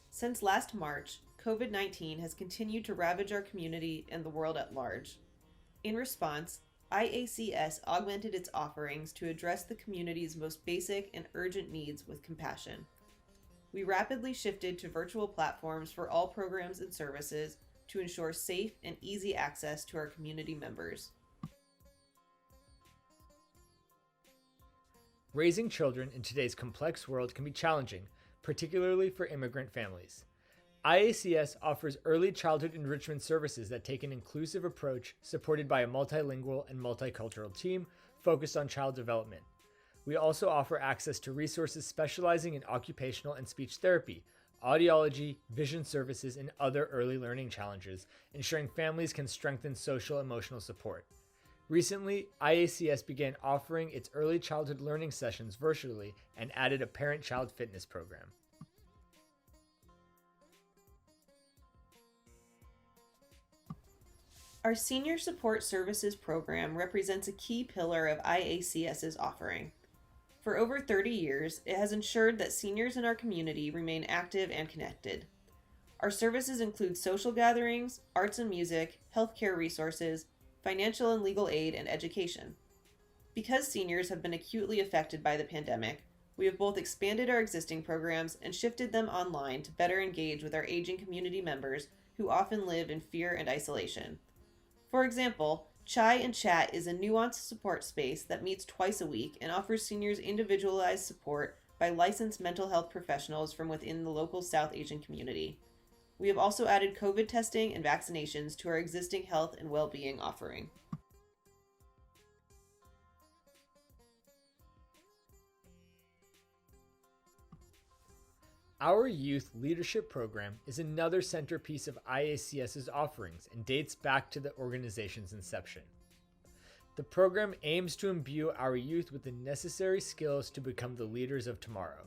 Since last March, COVID-19 has continued to ravage our community and the world at large. In response, IACS augmented its offerings to address the community's most basic and urgent needs with compassion. We rapidly shifted to virtual platforms for all programs and services to ensure safe and easy access to our community members. Raising children in today's complex world can be challenging, particularly for immigrant families. IACS offers early childhood enrichment services that take an inclusive approach, supported by a multilingual and multicultural team focused on child development. We also offer access to resources specializing in occupational and speech therapy, audiology, vision services, and other early learning challenges, ensuring families can strengthen social emotional support. Recently, IACS began offering its early childhood learning sessions virtually and added a parent-child fitness program. Our Senior Support Services program represents a key pillar of IACS's offering. For over 30 years, it has ensured that seniors in our community remain active and connected. Our services include social gatherings, arts and music, healthcare resources, financial and legal aid, and education. Because seniors have been acutely affected by the pandemic, we have both expanded our existing programs and shifted them online to better engage with our aging community members who often live in fear and isolation. For example, Chai and Chat is a nuanced support space that meets twice a week and offers seniors individualized support by licensed mental health professionals from within the local South Asian community. We have also added COVID testing and vaccinations to our existing health and well-being offering. Our Youth Leadership Program is another centerpiece of IACS's offerings and dates back to the organization's inception. The program aims to imbue our youth with the necessary skills to become the leaders of tomorrow.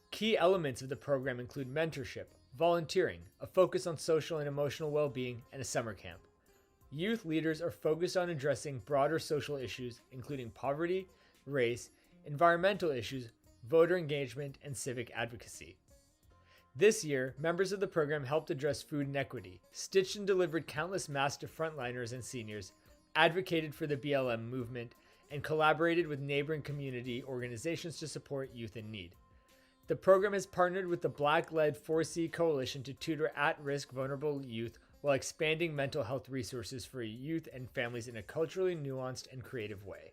Key elements of the program include mentorship, volunteering, a focus on social and emotional well-being, and a summer camp. Youth leaders are focused on addressing broader social issues, including poverty, race, environmental issues, voter engagement, and civic advocacy. This year, members of the program helped address food inequity, stitched and delivered countless masks to frontliners and seniors, advocated for the BLM movement, and collaborated with neighboring community organizations to support youth in need. The program has partnered with the Black-led 4C Coalition to tutor at-risk vulnerable youth while expanding mental health resources for youth and families in a culturally nuanced and creative way.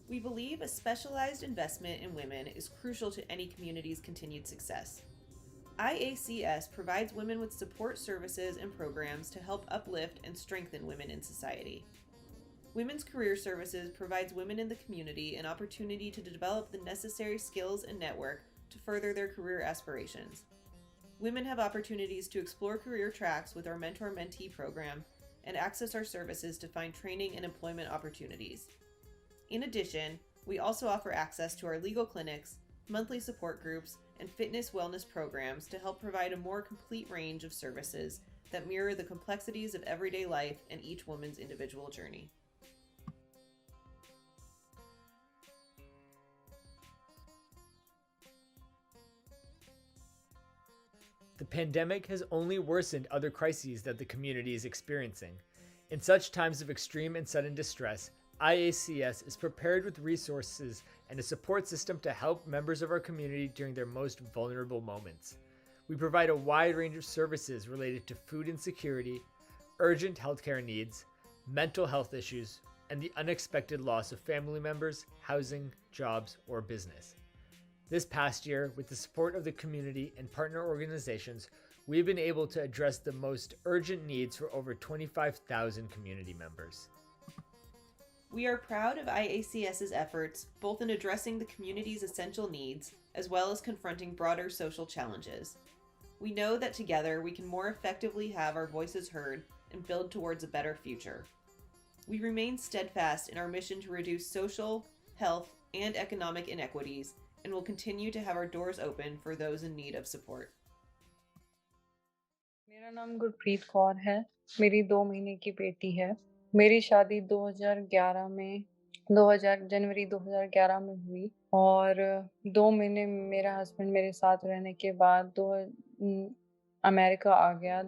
We believe a specialized investment in women is crucial to any community's continued success. IACS provides women with support services and programs to help uplift and strengthen women in society. Women's Career Services provides women in the community an opportunity to develop the necessary skills and network to further their career aspirations. Women have opportunities to explore career tracks with our mentor-mentee program and access our services to find training and employment opportunities. In addition, we also offer access to our legal clinics, monthly support groups, and fitness wellness programs to help provide a more complete range of services that mirror the complexities of everyday life and each woman's individual journey. The pandemic has only worsened other crises that the community is experiencing. In such times of extreme and sudden distress, IACS is prepared with resources and a support system to help members of our community during their most vulnerable moments. We provide a wide range of services related to food insecurity, urgent healthcare needs, mental health issues, and the unexpected loss of family members, housing, jobs, or business. This past year, with the support of the community and partner organizations, we've been able to address the most urgent needs for over 25,000 community members. We are proud of IACS's efforts both in addressing the community's essential needs as well as confronting broader social challenges. We know that together we can more effectively have our voices heard and build towards a better future. We remain steadfast in our mission to reduce social, health, and economic inequities and will continue to have our doors open for those in need of support. मेरा नाम गुरप्रीत कौर है। मेरी 2 महीने की बेटी है। मेरी शादी 2011 में जनवरी 2011 में हुई और 2 महीने मेरा हस्बैंड मेरे साथ रहने के बाद अमेरिका आ गया।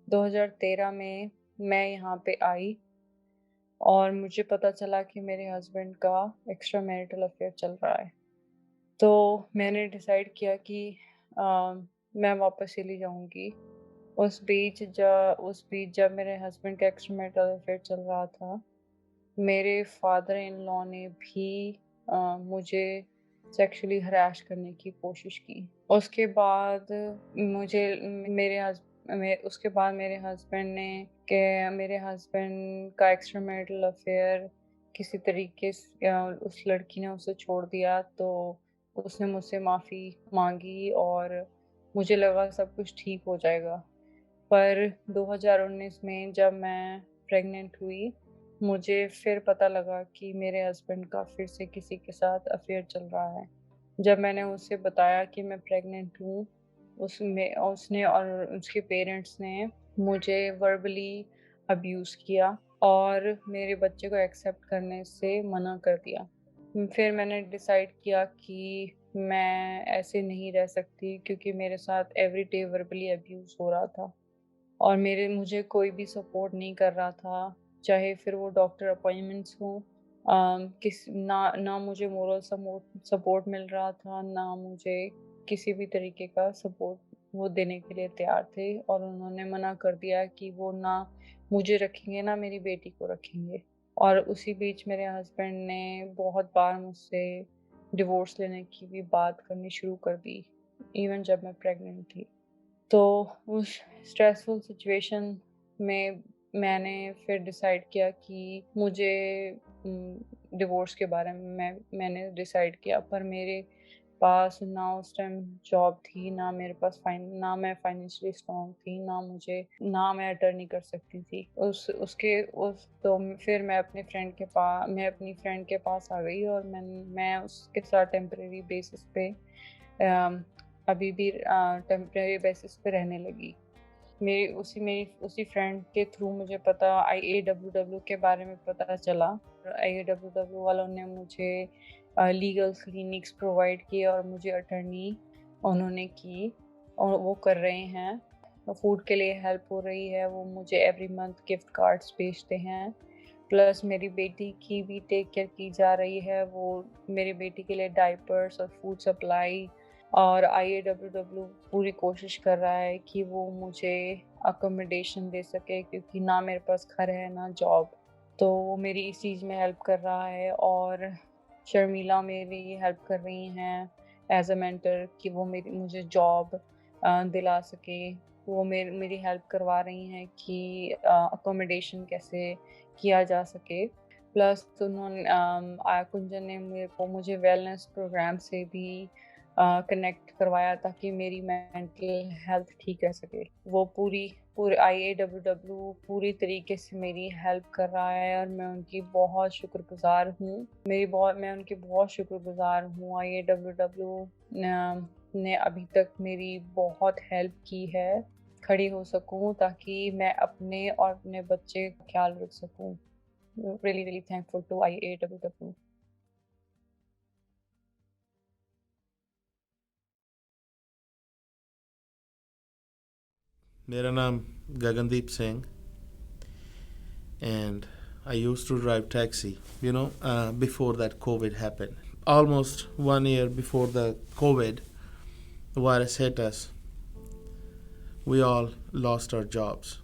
2013 में मैं यहाँ पे आई और मुझे पता चला कि मेरे हस्बैंड का एक्स्ट्रा मैरिटल अफेयर चल रहा है। तो मैंने डिसाइड किया कि मैं वापस चली जाऊँगी। उस बीच जब मेरे हस्बैंड का एक्स्ट्रा मैरिटल अफेयर चल रहा था, मेरे फादर इन लॉ ने भी मुझे सेक्सुअली हरास करने की कोशिश की। उसके बाद मेरे हस्बैंड का एक्स्ट्रा मैरिटल अफेयर किसी तरीके से उस लड़की ने उसे छोड़ दिया, तो उसने मुझसे माफ़ी मांगी और मुझे लगा सब कुछ ठीक हो जाएगा। पर 2019 में जब मैं प्रेग्नेंट हुई, मुझे फिर पता लगा कि मेरे हस्बैंड का फिर से किसी के साथ अफेयर चल रहा है। जब मैंने उसे बताया कि मैं प्रेग्नेंट हूँ, उसने और उसके पेरेंट्स ने मुझे वर्बली अब्यूज़ किया और मेरे बच्चे को एक्सेप्ट करने से मना कर दिया। फिर मैंने डिसाइड किया कि मैं ऐसे नहीं रह सकती, क्योंकि मेरे साथ एवरी डे वर्बली अब्यूज़ हो रहा था और मुझे कोई भी सपोर्ट नहीं कर रहा था, चाहे फिर वो डॉक्टर अपॉइंटमेंट्स हों। ना मुझे मोरल सपोर्ट मिल रहा था, ना मुझे किसी भी तरीके का सपोर्ट वो देने के लिए तैयार थे और उन्होंने मना कर दिया कि वो ना मुझे रखेंगे ना मेरी बेटी को रखेंगे। और उसी बीच मेरे हस्बैंड ने बहुत बार मुझसे डिवोर्स लेने की भी बात करनी शुरू कर दी, इवन जब मैं प्रेग्नेंट थी। तो उस स्ट्रेसफुल सिचुएशन में मैंने फिर डिसाइड किया कि मुझे डिवोर्स के बारे में मैंने डिसाइड किया, पर मेरे पास ना उस टाइम जॉब थी, ना मेरे पास ना मैं फाइनेंशियली स्ट्रांग थी, ना मैं अटर्नी कर सकती थी। तो फिर मैं अपनी फ्रेंड के पास आ गई और मैं उसके साथ टेम्परेरी बेसिस पे अभी भी टेम्परेरी बेसिस पे रहने लगी। मेरी उसी फ्रेंड के थ्रू मुझे पता IAWW के बारे में पता चला। IAWW वालों ने मुझे लीगल क्लिनिक्स प्रोवाइड किए और मुझे अटर्नी उन्होंने की और वो कर रहे हैं। फूड के लिए हेल्प हो रही है, वो मुझे एवरी मंथ गिफ्ट कार्ड्स भेजते हैं। प्लस मेरी बेटी की भी टेक केयर की जा रही है, वो मेरी बेटी के लिए डायपर्स और फूड सप्लाई, और IAWW पूरी कोशिश कर रहा है कि वो मुझे अकोमोडेशन दे सके, क्योंकि ना मेरे पास घर है ना जॉब। तो वो मेरी इस चीज़ में हेल्प कर रहा है। और शर्मिला मेरी हेल्प कर रही हैं एज अ मेंटर कि वो मुझे जॉब दिला सके। वो मेरी हेल्प करवा रही हैं कि अकोमोडेशन कैसे किया जा सके। प्लस कुंजन ने मुझे वेलनेस प्रोग्राम से भी कनेक्ट करवाया ताकि मेरी मेंटल हेल्थ ठीक रह सके। वो पूरे IAWW पूरी तरीके से मेरी हेल्प कर रहा है और मैं उनकी बहुत शुक्रगुजार हूँ। मैं उनकी बहुत शुक्रगुजार हूँ। IAWW ने अभी तक मेरी बहुत हेल्प की है, खड़ी हो सकूँ ताकि मैं अपने और अपने बच्चे का ख्याल रख सकूँ। Really thankful to IAWW. मेरा नाम Gagandeep Singh and I used to drive taxi, before that COVID happened. Almost 1 year before the COVID virus hit us, we all lost our jobs.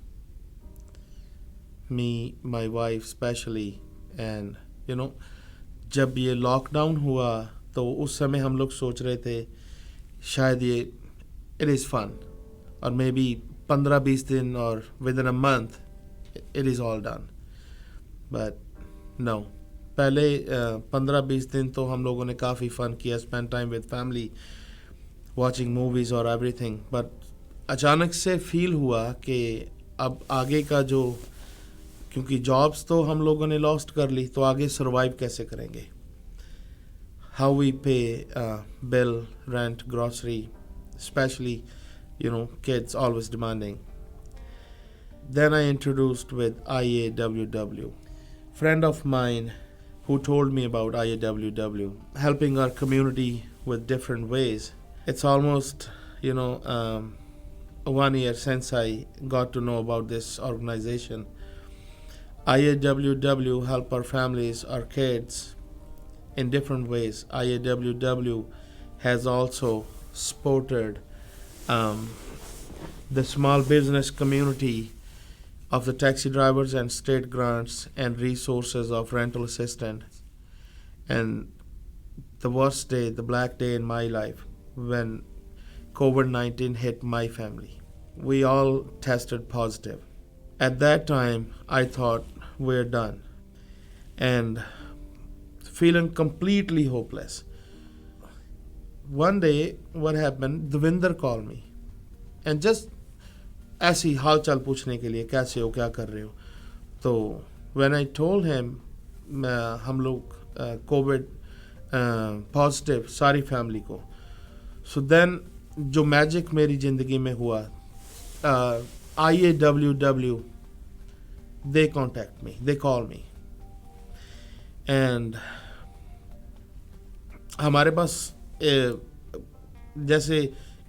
Me, my wife especially, and जब ये lockdown हुआ तो उस समय हम लोग सोच रहे थे शायद ये it is fun और मे बी 15-20 दिन और within a month it is all done, but no. पहले 15-20 दिन तो हम लोगों ने काफ़ी फन किया, spend time with family, watching movies और everything, but अचानक से फील हुआ कि अब आगे का जो, क्योंकि जॉब्स तो हम लोगों ने लॉस्ट कर ली, तो आगे सर्वाइव कैसे करेंगे, how we pay bill, rent, grocery, especially kids always demanding. Then I introduced with IAWW. Friend of mine who told me about IAWW, helping our community with different ways. It's almost 1 year since I got to know about this organization. IAWW help our families, our kids in different ways. IAWW has also supported the small business community of the taxi drivers and state grants and resources of rental assistance. And the worst day, the black day in my life, when COVID-19 hit my family, we all tested positive. At that time, I thought we're done and feeling completely hopeless. One day, what happened, Devinder called me and just ऐसे ही हाल चाल पूछने के लिए, कैसे हो, क्या कर रहे हो. तो when I told him हम लोग कोविड पॉजिटिव सारी फैमिली को, so then जो मैजिक मेरी ज़िंदगी में हुआ, IAWW they contact me, they call me and हमारे पास जैसे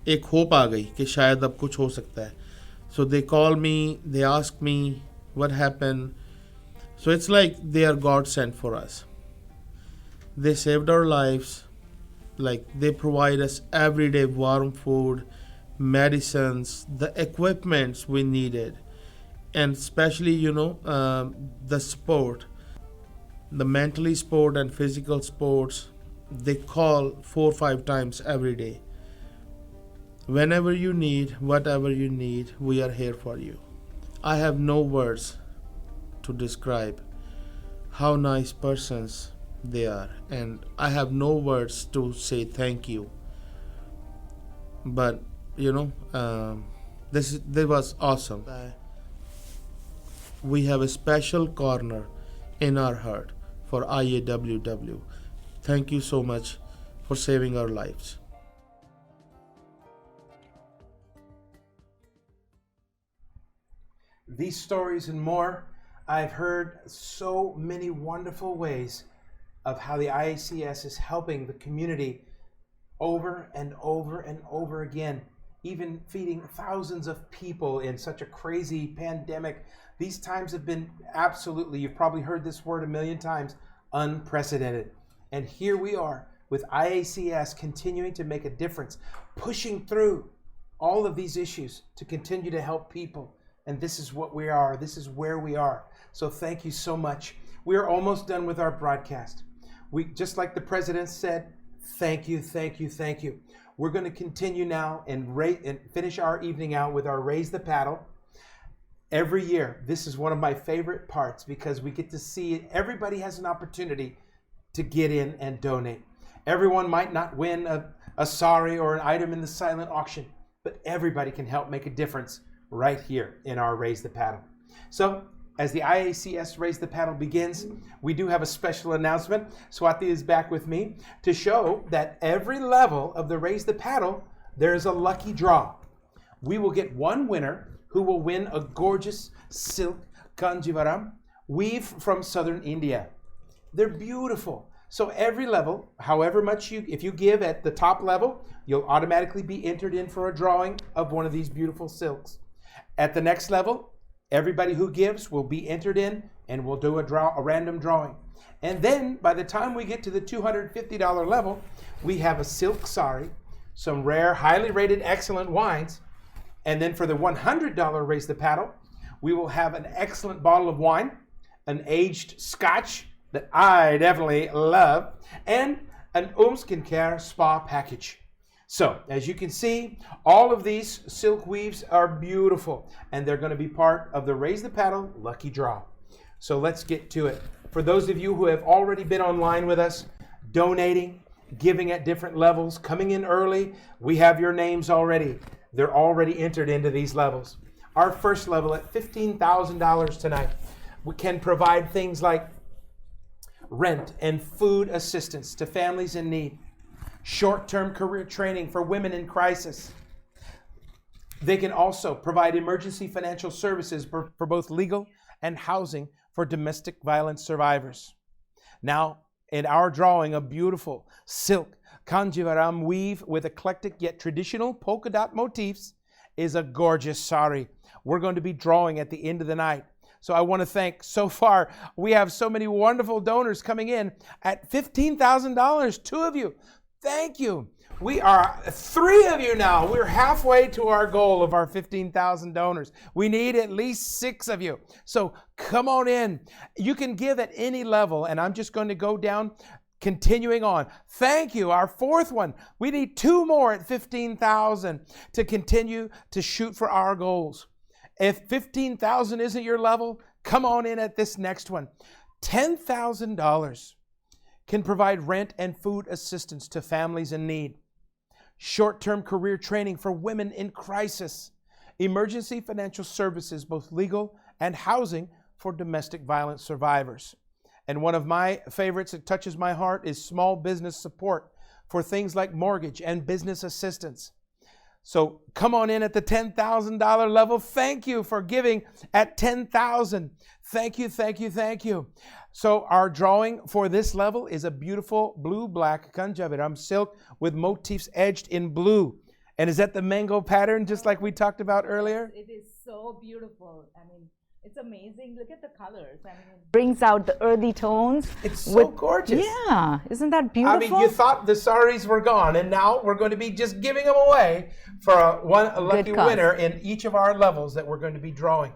एक होप आ गई कि शायद अब कुछ हो सकता है. So they call me, they ask me what happened. So it's like they are God sent for us. They saved our lives. Like they provide us everyday warm food, medicines, the equipments we needed, and especially the sport, the mentally sport and physical sports. They call 4 or 5 times every day. Whenever you need, whatever you need, we are here for you. I have no words to describe how nice persons they are, and I have no words to say thank you. But this was awesome. We have a special corner in our heart for IAWW. Thank you so much for saving our lives. These stories and more, I've heard so many wonderful ways of how the IACS is helping the community over and over and over again, even feeding thousands of people in such a crazy pandemic. These times have been absolutely, you've probably heard this word a million times, unprecedented. And here we are with IACS continuing to make a difference, pushing through all of these issues to continue to help people. And this is what we are. This is where we are. So thank you so much. We are almost done with our broadcast. We, just like the president said, thank you, thank you, thank you. We're going to continue now and finish our evening out with our Raise the Paddle. Every year, this is one of my favorite parts because we get to see it. Everybody has an opportunity to get in and donate. Everyone might not win a sari or an item in the silent auction, but everybody can help make a difference right here in our Raise the Paddle. So as the IACS Raise the Paddle begins, we do have a special announcement. Swati is back with me to show that every level of the Raise the Paddle, there's a lucky draw. We will get one winner who will win a gorgeous silk Kanjivaram weave from southern India. They're beautiful. So every level, however much if you give at the top level, you'll automatically be entered in for a drawing of one of these beautiful silks. At the next level, everybody who gives will be entered in and we'll do a random drawing. And then by the time we get to the $250 level, we have a silk sari, some rare, highly rated, excellent wines. And then for the $100 Raise the Paddle, we will have an excellent bottle of wine, an aged scotch that I definitely love, and an Skincare spa package. So, as you can see, all of these silk weaves are beautiful, and they're going to be part of the Raise the Paddle Lucky Draw. So let's get to it. For those of you who have already been online with us, donating, giving at different levels, coming in early, we have your names already. They're already entered into these levels. Our first level at $15,000 tonight, we can provide things like rent and food assistance to families in need, short-term career training for women in crisis. They can also provide emergency financial services for both legal and housing for domestic violence survivors. Now, in our drawing, a beautiful silk Kanjivaram weave with eclectic yet traditional polka dot motifs is a gorgeous sari. We're going to be drawing at the end of the night. So I want to thank, so far, we have so many wonderful donors coming in at $15,000, 2 of you. Thank you. We are 3 of you now. We're halfway to our goal of our 15,000 donors. We need at least 6 of you. So come on in. You can give at any level, and I'm just going to go down, continuing on. Thank you. Our 4th one. We need 2 more at 15,000 to continue to shoot for our goals. If 15,000 isn't your level, come on in at this next one. $10,000 can provide rent and food assistance to families in need, short-term career training for women in crisis, emergency financial services, both legal and housing for domestic violence survivors. And one of my favorites that touches my heart is small business support for things like mortgage and business assistance. So come on in at the $10,000 level. Thank you for giving at $10,000. Thank you, thank you, thank you. So our drawing for this level is a beautiful blue-black Kanjivaram silk with motifs edged in blue. And is that the mango pattern, just like we talked about earlier? It is so beautiful. I mean, it's amazing. Look at the colors. I mean, it brings out the earthy tones. It's so gorgeous. Yeah, isn't that beautiful? I mean, you thought the saris were gone, and now we're going to be just giving them away for a lucky winner in each of our levels that we're going to be drawing.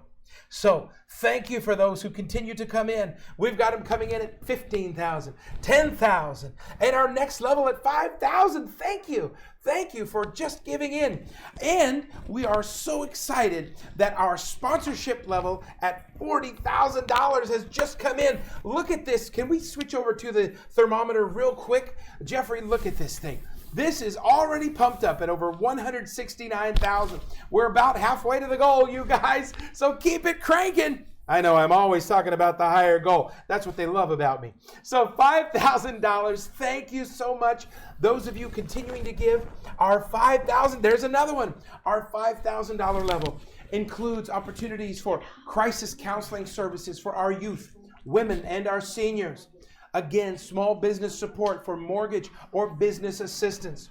So thank you for those who continue to come in. We've got them coming in at 15,000, 10,000, and our next level at 5,000. Thank you. Thank you for just giving in. And we are so excited that our sponsorship level at $40,000 has just come in. Look at this. Can we switch over to the thermometer real quick? Jeffrey, look at this thing. This is already pumped up at over 169,000. We're about halfway to the goal, you guys. So keep it cranking. I know I'm always talking about the higher goal. That's what they love about me. So $5,000. Thank you so much. Those of you continuing to give, our $5,000. There's another one. Our $5,000 level includes opportunities for crisis counseling services for our youth, women, and our seniors. Again, small business support for mortgage or business assistance.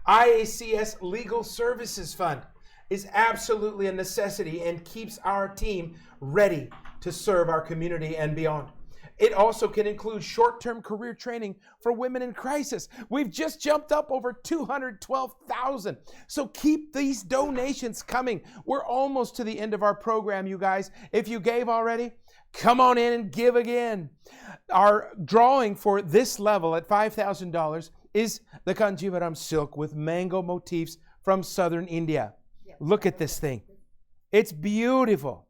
IACS Legal Services Fund is absolutely a necessity and keeps our team ready to serve our community and beyond. It also can include short-term career training for women in crisis. We've just jumped up over 212,000. So keep these donations coming. We're almost to the end of our program, you guys. If you gave already, come on in and give again. Our drawing for this level at $5,000 is the Kanjivaram silk with mango motifs from southern India. Look at this thing. It's beautiful.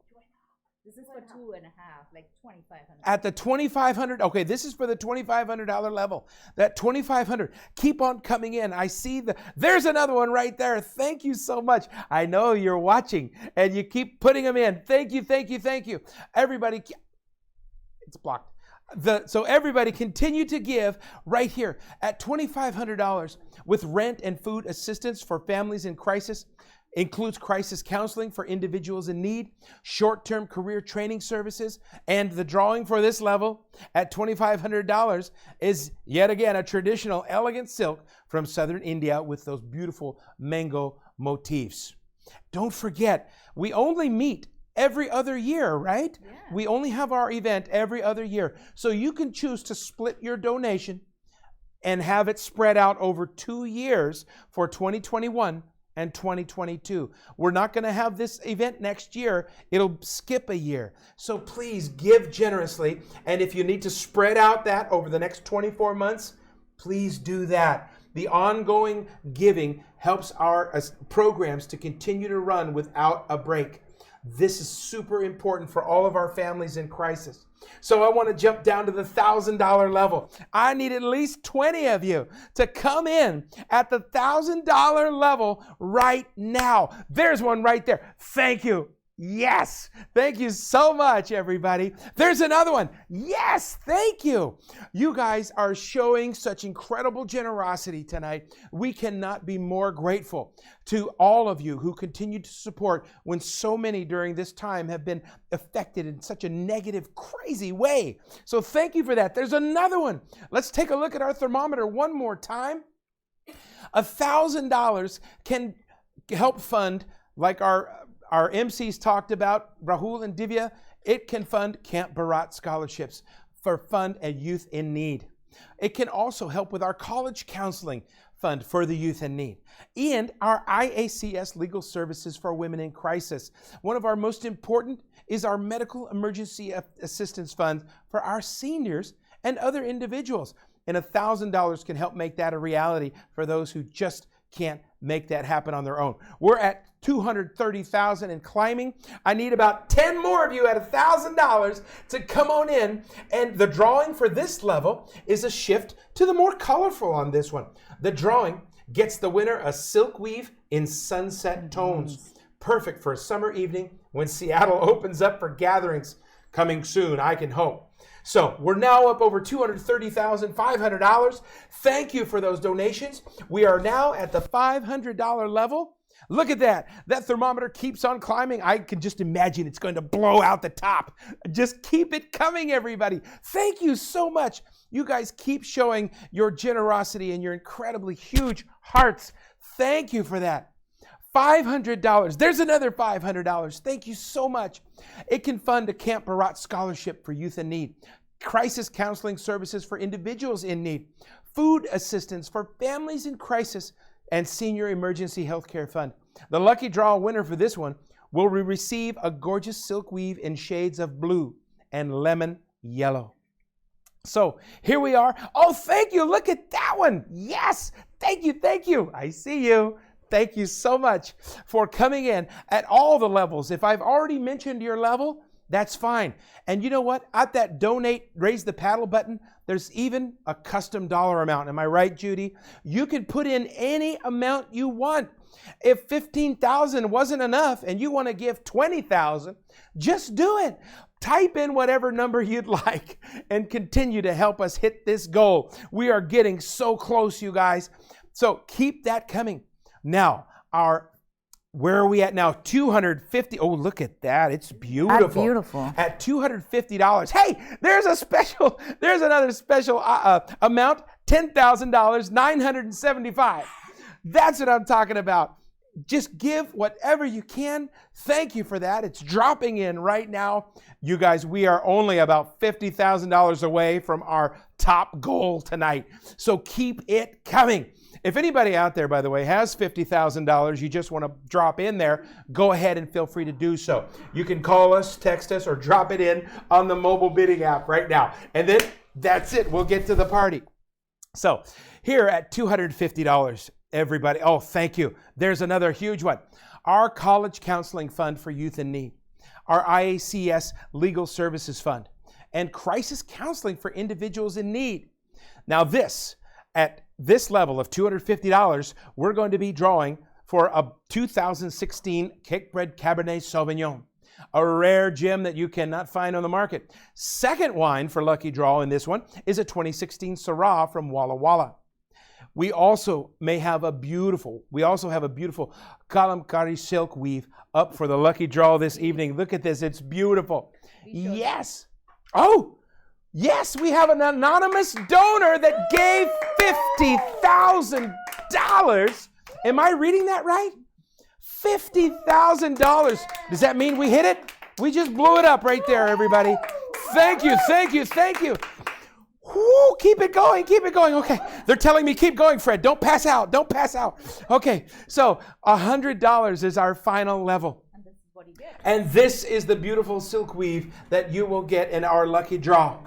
This is for 2.5, like 2,500. At the $2,500, okay, this is for the $2,500 level. That $2,500, keep on coming in. I see there's another one right there. Thank you so much. I know you're watching and you keep putting them in. Thank you, thank you, thank you. Everybody, it's blocked. So everybody continue to give right here at $2,500 with rent and food assistance for families in crisis. Includes crisis counseling for individuals in need, short-term career training services, and the drawing for this level at $2,500 is yet again a traditional elegant silk from southern India with those beautiful mango motifs. Don't forget, we only meet every other year, right? Yeah. We only have our event every other year. So you can choose to split your donation and have it spread out over 2 years for 2021 and 2022. We're not going to have this event next year. It'll skip a year. So please give generously. And if you need to spread out that over the next 24 months, please do that. The ongoing giving helps our programs to continue to run without a break. This is super important for all of our families in crisis. So I want to jump down to the $1,000 level. I need at least 20 of you to come in at the $1,000 level right now. There's one right there. Thank you. Yes. Thank you so much, everybody. There's another one. Yes. Thank you. You guys are showing such incredible generosity tonight. We cannot be more grateful to all of you who continue to support when so many during this time have been affected in such a negative, crazy way. So thank you for that. There's another one. Let's take a look at our thermometer one more time. $1,000 can help fund, like our MCs talked about, Rahul and Divya, it can fund Camp Bharat scholarships for fund a youth in need. It can also help with our college counseling fund for the youth in need. And our IACS Legal Services for Women in Crisis. One of our most important is our Medical Emergency Assistance Fund for our seniors and other individuals. And $1,000 can help make that a reality for those who just can't make that happen on their own. We're at 230,000 and climbing. I need about 10 more of you at $1,000 to come on in. And the drawing for this level is a shift to the more colorful on this one. The drawing gets the winner a silk weave in sunset tones. Perfect for a summer evening when Seattle opens up for gatherings. Coming soon, I can hope. So we're now up over $230,500. Thank you for those donations. We are now at the $500 level. Look at that. That thermometer keeps on climbing. I can just imagine it's going to blow out the top. Just keep it coming, everybody. Thank you so much. You guys keep showing your generosity and your incredibly huge hearts. Thank you for that. $500. There's another $500. Thank you so much. It can fund a Camp Bharat scholarship for youth in need, crisis counseling services for individuals in need, food assistance for families in crisis, and senior emergency health care fund. The lucky draw winner for this one will we receive a gorgeous silk weave in shades of blue and lemon yellow. So here we are. Oh, thank you. Look at that one. Yes. Thank you. Thank you. I see you. Thank you so much for coming in at all the levels. If I've already mentioned your level, that's fine. And you know what? At that donate, raise the paddle button, there's even a custom dollar amount. Am I right, Judy? You can put in any amount you want. If 15,000 wasn't enough and you want to give 20,000, just do it. Type in whatever number you'd like and continue to help us hit this goal. We are getting so close, you guys. So keep that coming. Now, where are we at now? 250. Oh, look at that. It's beautiful. That's beautiful. At $250. Hey, there's another special amount, $10,000, $975. That's what I'm talking about. Just give whatever you can. Thank you for that. It's dropping in right now. You guys, we are only about $50,000 away from our top goal tonight. So keep it coming. If anybody out there, by the way, has $50,000 you just want to drop in there, go ahead and feel free to do so. You can call us, text us, or drop it in on the mobile bidding app right now. And then that's it. We'll get to the party. So here at $250, everybody. Oh, thank you. There's another huge one. Our College Counseling Fund for Youth in Need, our IACS Legal Services Fund, and Crisis Counseling for Individuals in Need. Now at this level of $250, we're going to be drawing for a 2016 Cakebread Cabernet Sauvignon, a rare gem that you cannot find on the market. Second wine for lucky draw in this one is a 2016 Syrah from Walla Walla. We also have a beautiful Kalamkari silk weave up for the lucky draw this evening. Look at this. It's beautiful. Yes. Oh, yes, we have an anonymous donor that gave $50,000. Am I reading that right? $50,000. Does that mean we hit it? We just blew it up right there, everybody. Thank you, thank you, thank you. Woo, keep it going, keep it going. Okay, they're telling me keep going, Fred. Don't pass out, don't pass out. Okay, so $100 is our final level. And this is the beautiful silk weave that you will get in our lucky draw.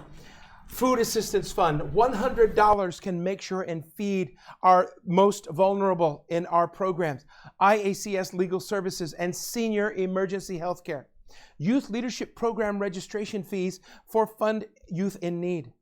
Food Assistance Fund, $100 can make sure and feed our most vulnerable in our programs. IACS Legal Services and Senior Emergency Healthcare. Youth Leadership Program registration fees for Fund Youth in Need.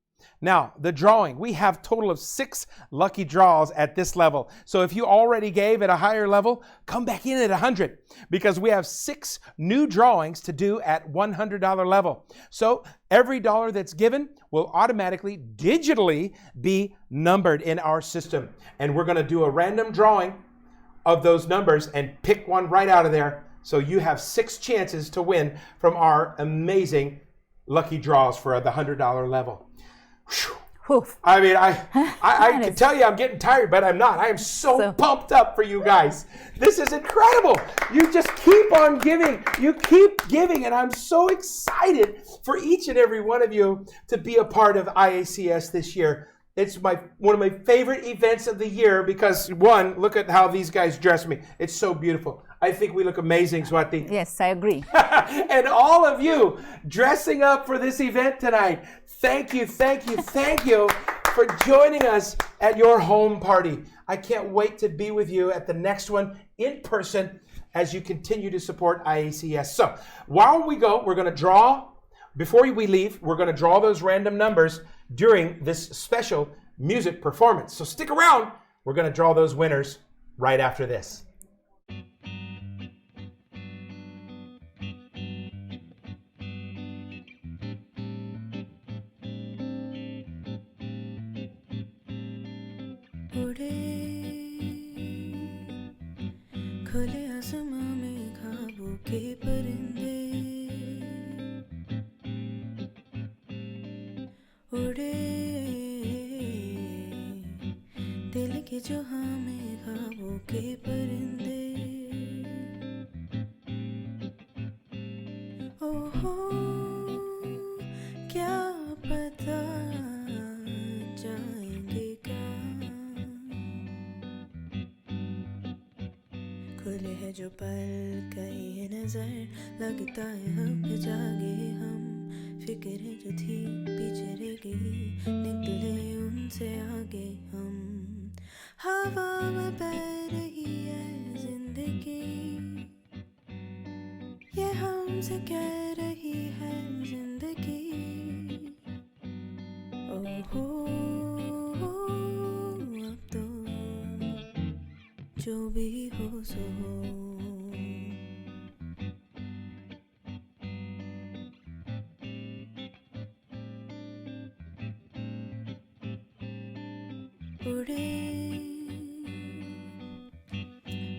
Now, the drawing, we have a total of 6 lucky draws at this level. So if you already gave at a higher level, come back in at 100 because we have 6 new drawings to do at $100 level. So every dollar that's given will automatically, digitally be numbered in our system. And we're going to do a random drawing of those numbers and pick one right out of there. So you have 6 chances to win from our amazing lucky draws for the $100 level. Oof. I mean, I can tell you I'm getting tired, but I'm not. I am so pumped up for you guys. This is incredible. You just keep on giving. You keep giving, and I'm so excited for each and every one of you to be a part of IACS this year. It's one of my favorite events of the year because, one, look at how these guys dress me. It's so beautiful. I think we look amazing, Swati. Yes, I agree. And all of you dressing up for this event tonight, thank you, thank you, thank you for joining us at your home party. I can't wait to be with you at the next one in person as you continue to support IACS. So while we go, we're going to draw, before we leave, we're going to draw those random numbers during this special music performance. So stick around. We're going to draw those winners right after this. खुले आसमां में ख्वाबों के परिंदे उड़े दिल के जहां में ख्वाबों के परिंदे ओहो क्या पता जाएंगे क्या खुले है जो पल कहीं है नजर, लगता है हम जागे हम, फिक्र जो थी पीछे रह गई, निकले उनसे आगे हम। हवा में बह रही है जिंदगी, ये हमसे कह रही है जिंदगी। ओहो अब तो जो भी हो सो हो। उड़े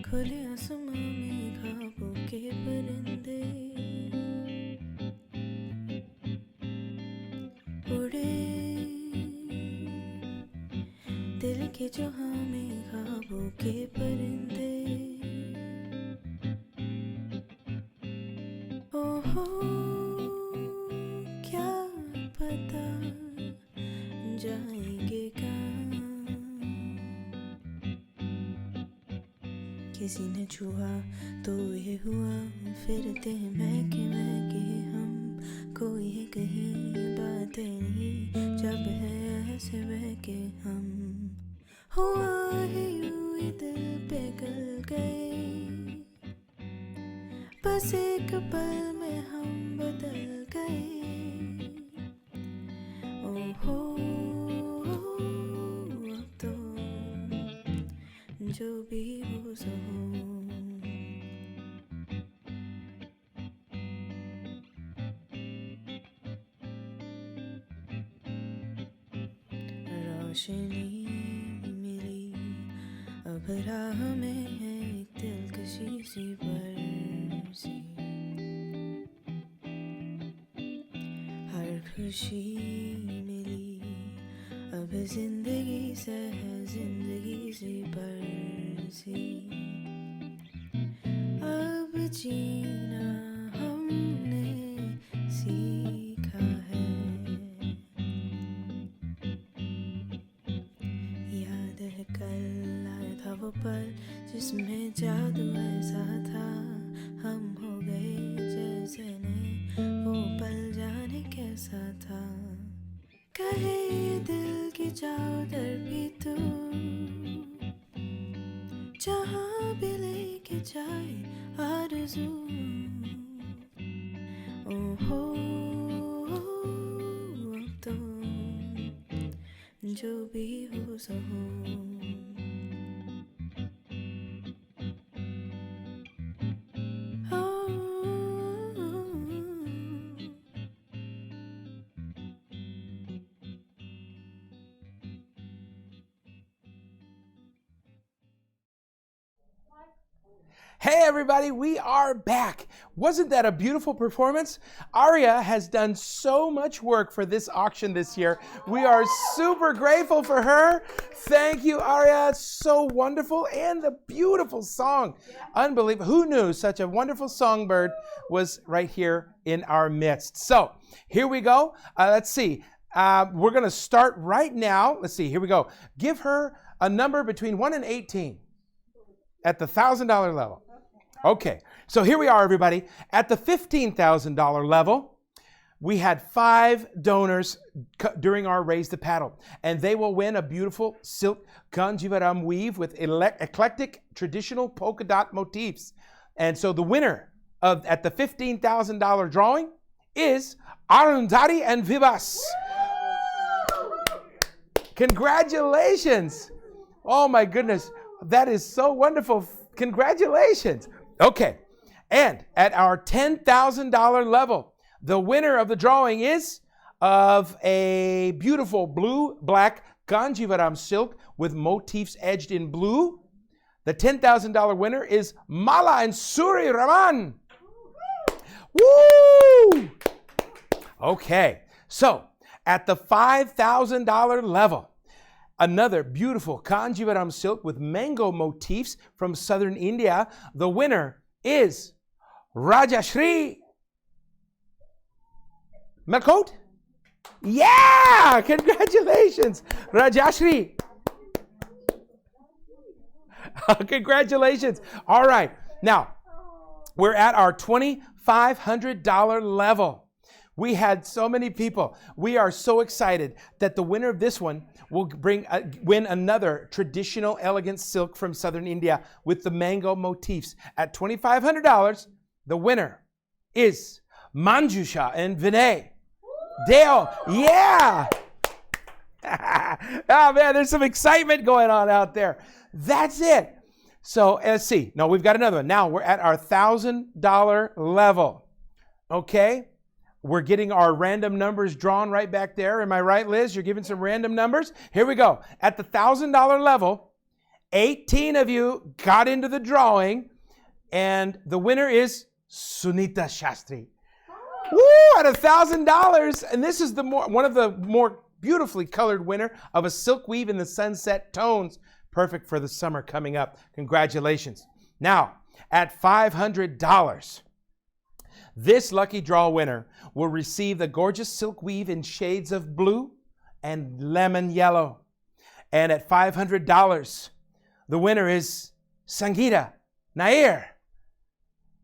खुले आसमां में ख्वाबों के परिंदे, उड़े दिल के जहां में ख्वाबों के परिंदे। ओहो क्या पता जाएंगे कहाँ, किसी ने छुआ तो ये हुआ, फिरते हैं महके महके हम, कोई कहीं बातें नहीं जब है ऐसे बहके हम। हुआ है यूं ही दिल पे गल गए, बस एक पल में हम बदल गए। ओहो अब तो जो भी हो सो हो। रोशनी मिली अब राह में है एक दिलकशी सी बरसी, हर खुशी मिली अब जिंदगी से है जिंदगी सी बरसी। अब जीना हमने सीखा है, याद है कल आया था वो पल जिसमें जादू ऐसा था, हम हो गए जैसे नए, वो पल जाने कैसा था। कहे दिल की चादर भी तू, जहाँ भी लेके जाए आरज़ू। ओहो अब तो जो भी हो सो हो। Hey everybody, we are back. Wasn't that a beautiful performance? Aria has done so much work for this auction this year. We are super grateful for her. Thank you, Aria. It's so wonderful, and the beautiful song. Unbelievable. Who knew such a wonderful songbird was right here in our midst? So here we go. Let's see. We're going to start right now. Let's see. Here we go. Give her a number between 1 and 18 at the $1,000 level. Okay, so here we are, everybody. At the $15,000 level, we had 5 donors during our Raise the Paddle, and they will win a beautiful silk Kanjivaram weave with eclectic traditional polka dot motifs. And so the winner at the $15,000 drawing is Arundhati and Vivas. Congratulations. Oh my goodness, that is so wonderful. Congratulations. Okay, and at our $10,000 level, the winner of the drawing is of a beautiful blue-black Kanjivaram silk with motifs edged in blue. The $10,000 winner is Mala and Suri Raman. Woo! Okay, so at the $5,000 level, another beautiful Kanjivaram silk with mango motifs from southern India. The winner is Rajashri Malkot. Yeah! Congratulations, Rajashri. Congratulations. All right. Now, we're at our $2,500 level. We had so many people. We are so excited that the winner of this one will win another traditional elegant silk from southern India with the mango motifs. At $2,500, the winner is Manjusha and Vinay. Dale, yeah! Oh man, there's some excitement going on out there. That's it. So let's see. No, we've got another one. Now we're at our $1,000 level. Okay? We're getting our random numbers drawn right back there. Am I right, Liz? You're giving some random numbers? Here we go. At the $1,000 level, 18 of you got into the drawing, and the winner is Sunita Shastri. Woo! At $1,000, and this is one of the more beautifully colored winner of a silk weave in the sunset tones. Perfect for the summer coming up. Congratulations. Now, at $500, this lucky draw winner will receive the gorgeous silk weave in shades of blue and lemon yellow. And at $500, the winner is Sangeeta Nair.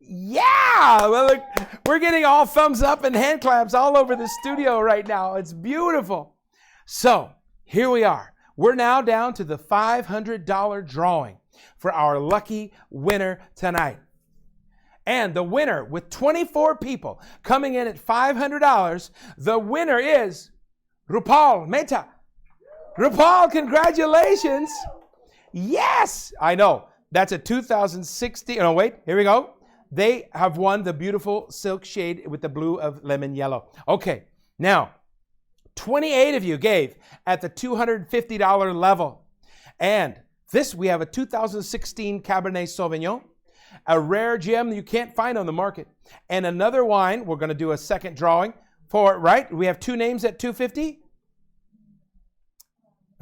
Yeah! Well, look, we're getting all thumbs up and hand claps all over the studio right now. It's beautiful. So, here we are. We're now down to the $500 drawing for our lucky winner tonight. And the winner, with 24 people coming in at $500, the winner is Rupal Mehta. Rupal, congratulations. Yes, I know. That's a 2016. Oh, wait, here we go. They have won the beautiful silk shade with the blue of lemon yellow. Okay, now, 28 of you gave at the $250 level. And this, we have a 2016 Cabernet Sauvignon, a rare gem that you can't find on the market. And another wine, we're going to do a second drawing for, right? We have two names at $250.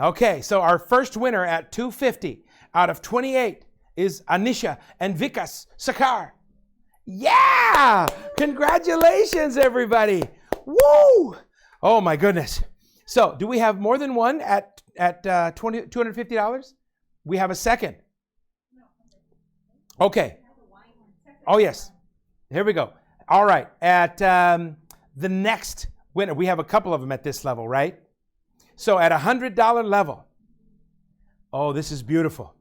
Okay, so our first winner at $250 out of 28 is Anisha and Vikas Sakar. Yeah! Congratulations, everybody. Woo! Oh, my goodness. So, do we have more than one at $250? We have a second. Okay. Oh, yes. Here we go. All right. At the next winner, we have a couple of them at this level, right? So, at $100 level. Oh, this is beautiful.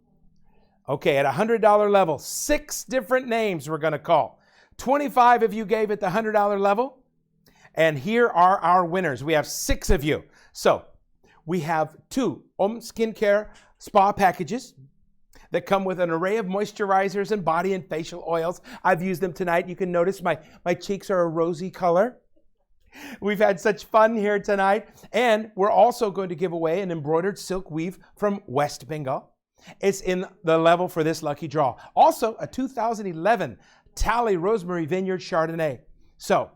Okay, at $100 level, 6 different names we're going to call. 25 of you gave at the $100 level. And here are our winners. We have 6 of you. So we have 2 skincare spa packages that come with an array of moisturizers and body and facial oils. I've used them tonight. You can notice my cheeks are a rosy color. We've had such fun here tonight. And we're also going to give away an embroidered silk weave from West Bengal. It's in the level for this lucky draw. Also, a 2011 Tally Rosemary Vineyard Chardonnay. So,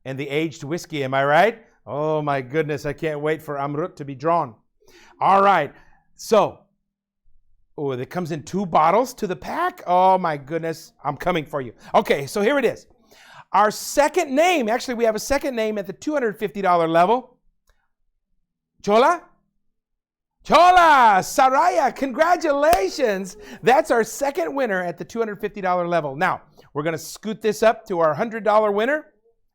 and the aged whiskey, am I right? Oh my goodness, I can't wait for Amrut to be drawn. All right, so, it comes in 2 bottles to the pack. Oh my goodness, I'm coming for you. Okay, so here it is. Our second name, actually we have a second name at the $250 level. Chola Saraya, congratulations. That's our second winner at the $250 level. Now, we're going to scoot this up to our $100 winner.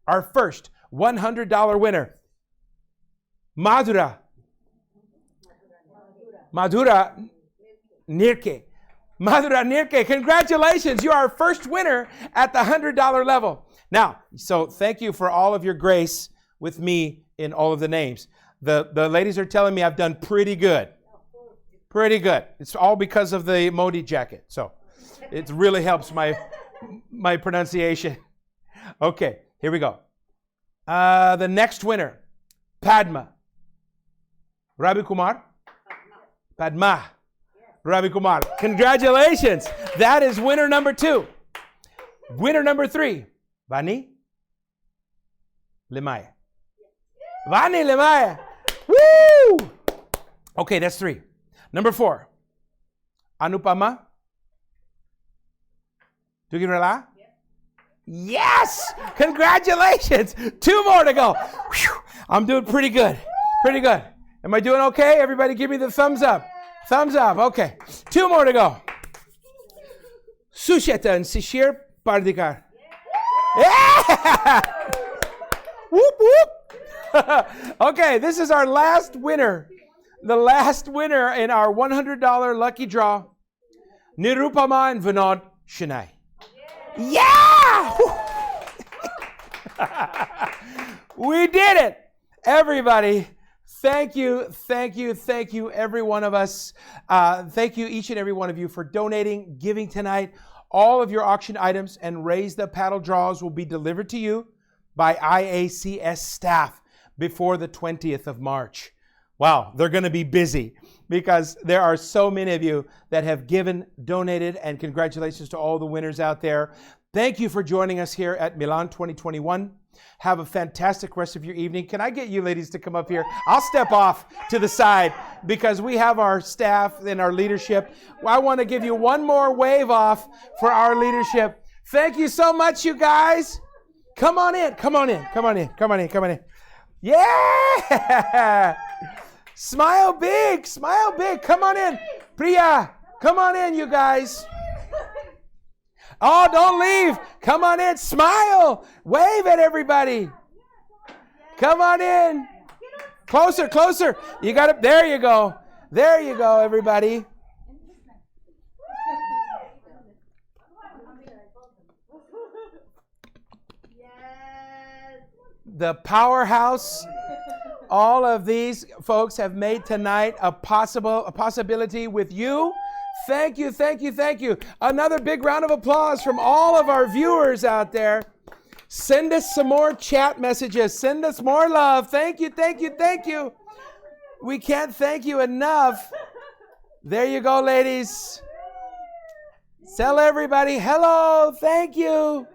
Our first $100 winner, Madhura Nirke. Madhura Nirke, congratulations. You are our first winner at the $100 level. Now, so thank you for all of your grace with me in all of the names. The ladies are telling me I've done pretty good. Pretty good. It's all because of the Modi jacket. So it really helps my pronunciation. Okay, here we go. The next winner, Padma Ravi Kumar. Padma Ravi Kumar. Congratulations. That is winner number 2. Winner number 3, Vani Limaya. Vani Limaya. Woo! Okay, that's 3. Number 4, Anupama Tugirala. Yes! Congratulations! 2 more to go. Whew. I'm doing pretty good. Pretty good. Am I doing okay? Everybody give me the thumbs up. Thumbs up. Okay. 2 more to go. Susheta and Sishir Pardikar. Yeah! Whoop, whoop. Okay, this is our last winner. The last winner in our $100 lucky draw. Nirupama and Vinod Shinai. Yeah! We did it! Everybody, thank you, every one of us. Thank you, each and every one of you, for donating, giving tonight. All of your auction items and Raise the Paddle draws will be delivered to you by IACS staff before the 20th of March. Wow, they're going to be busy because there are so many of you that have given, donated, and congratulations to all the winners out there. Thank you for joining us here at Milan 2021. Have a fantastic rest of your evening. Can I get you ladies to come up here? I'll step off to the side because we have our staff and our leadership. I want to give you one more wave off for our leadership. Thank you so much, you guys. Come on in. Come on in. Come on in. Come on in. Come on in. Yeah! Smile big. Smile big. Come on in. Priya, come on in, you guys. Oh, don't leave. Come on in. Smile. Wave at everybody. Come on in. Closer, closer. You got it. There you go. There you go, everybody. The powerhouse. All of these folks have made tonight a possibility with you. Thank you, thank you, thank you. Another big round of applause from all of our viewers out there. Send us some more chat messages. Send us more love. Thank you, thank you, thank you. We can't thank you enough. There you go, ladies. Tell everybody hello. Thank you.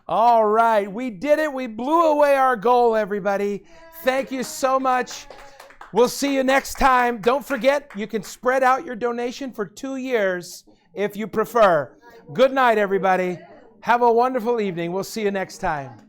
All right, we did it. We blew away our goal, everybody. Thank you so much. We'll see you next time. Don't forget, you can spread out your donation for 2 years if you prefer. Good night, everybody. Have a wonderful evening. We'll see you next time.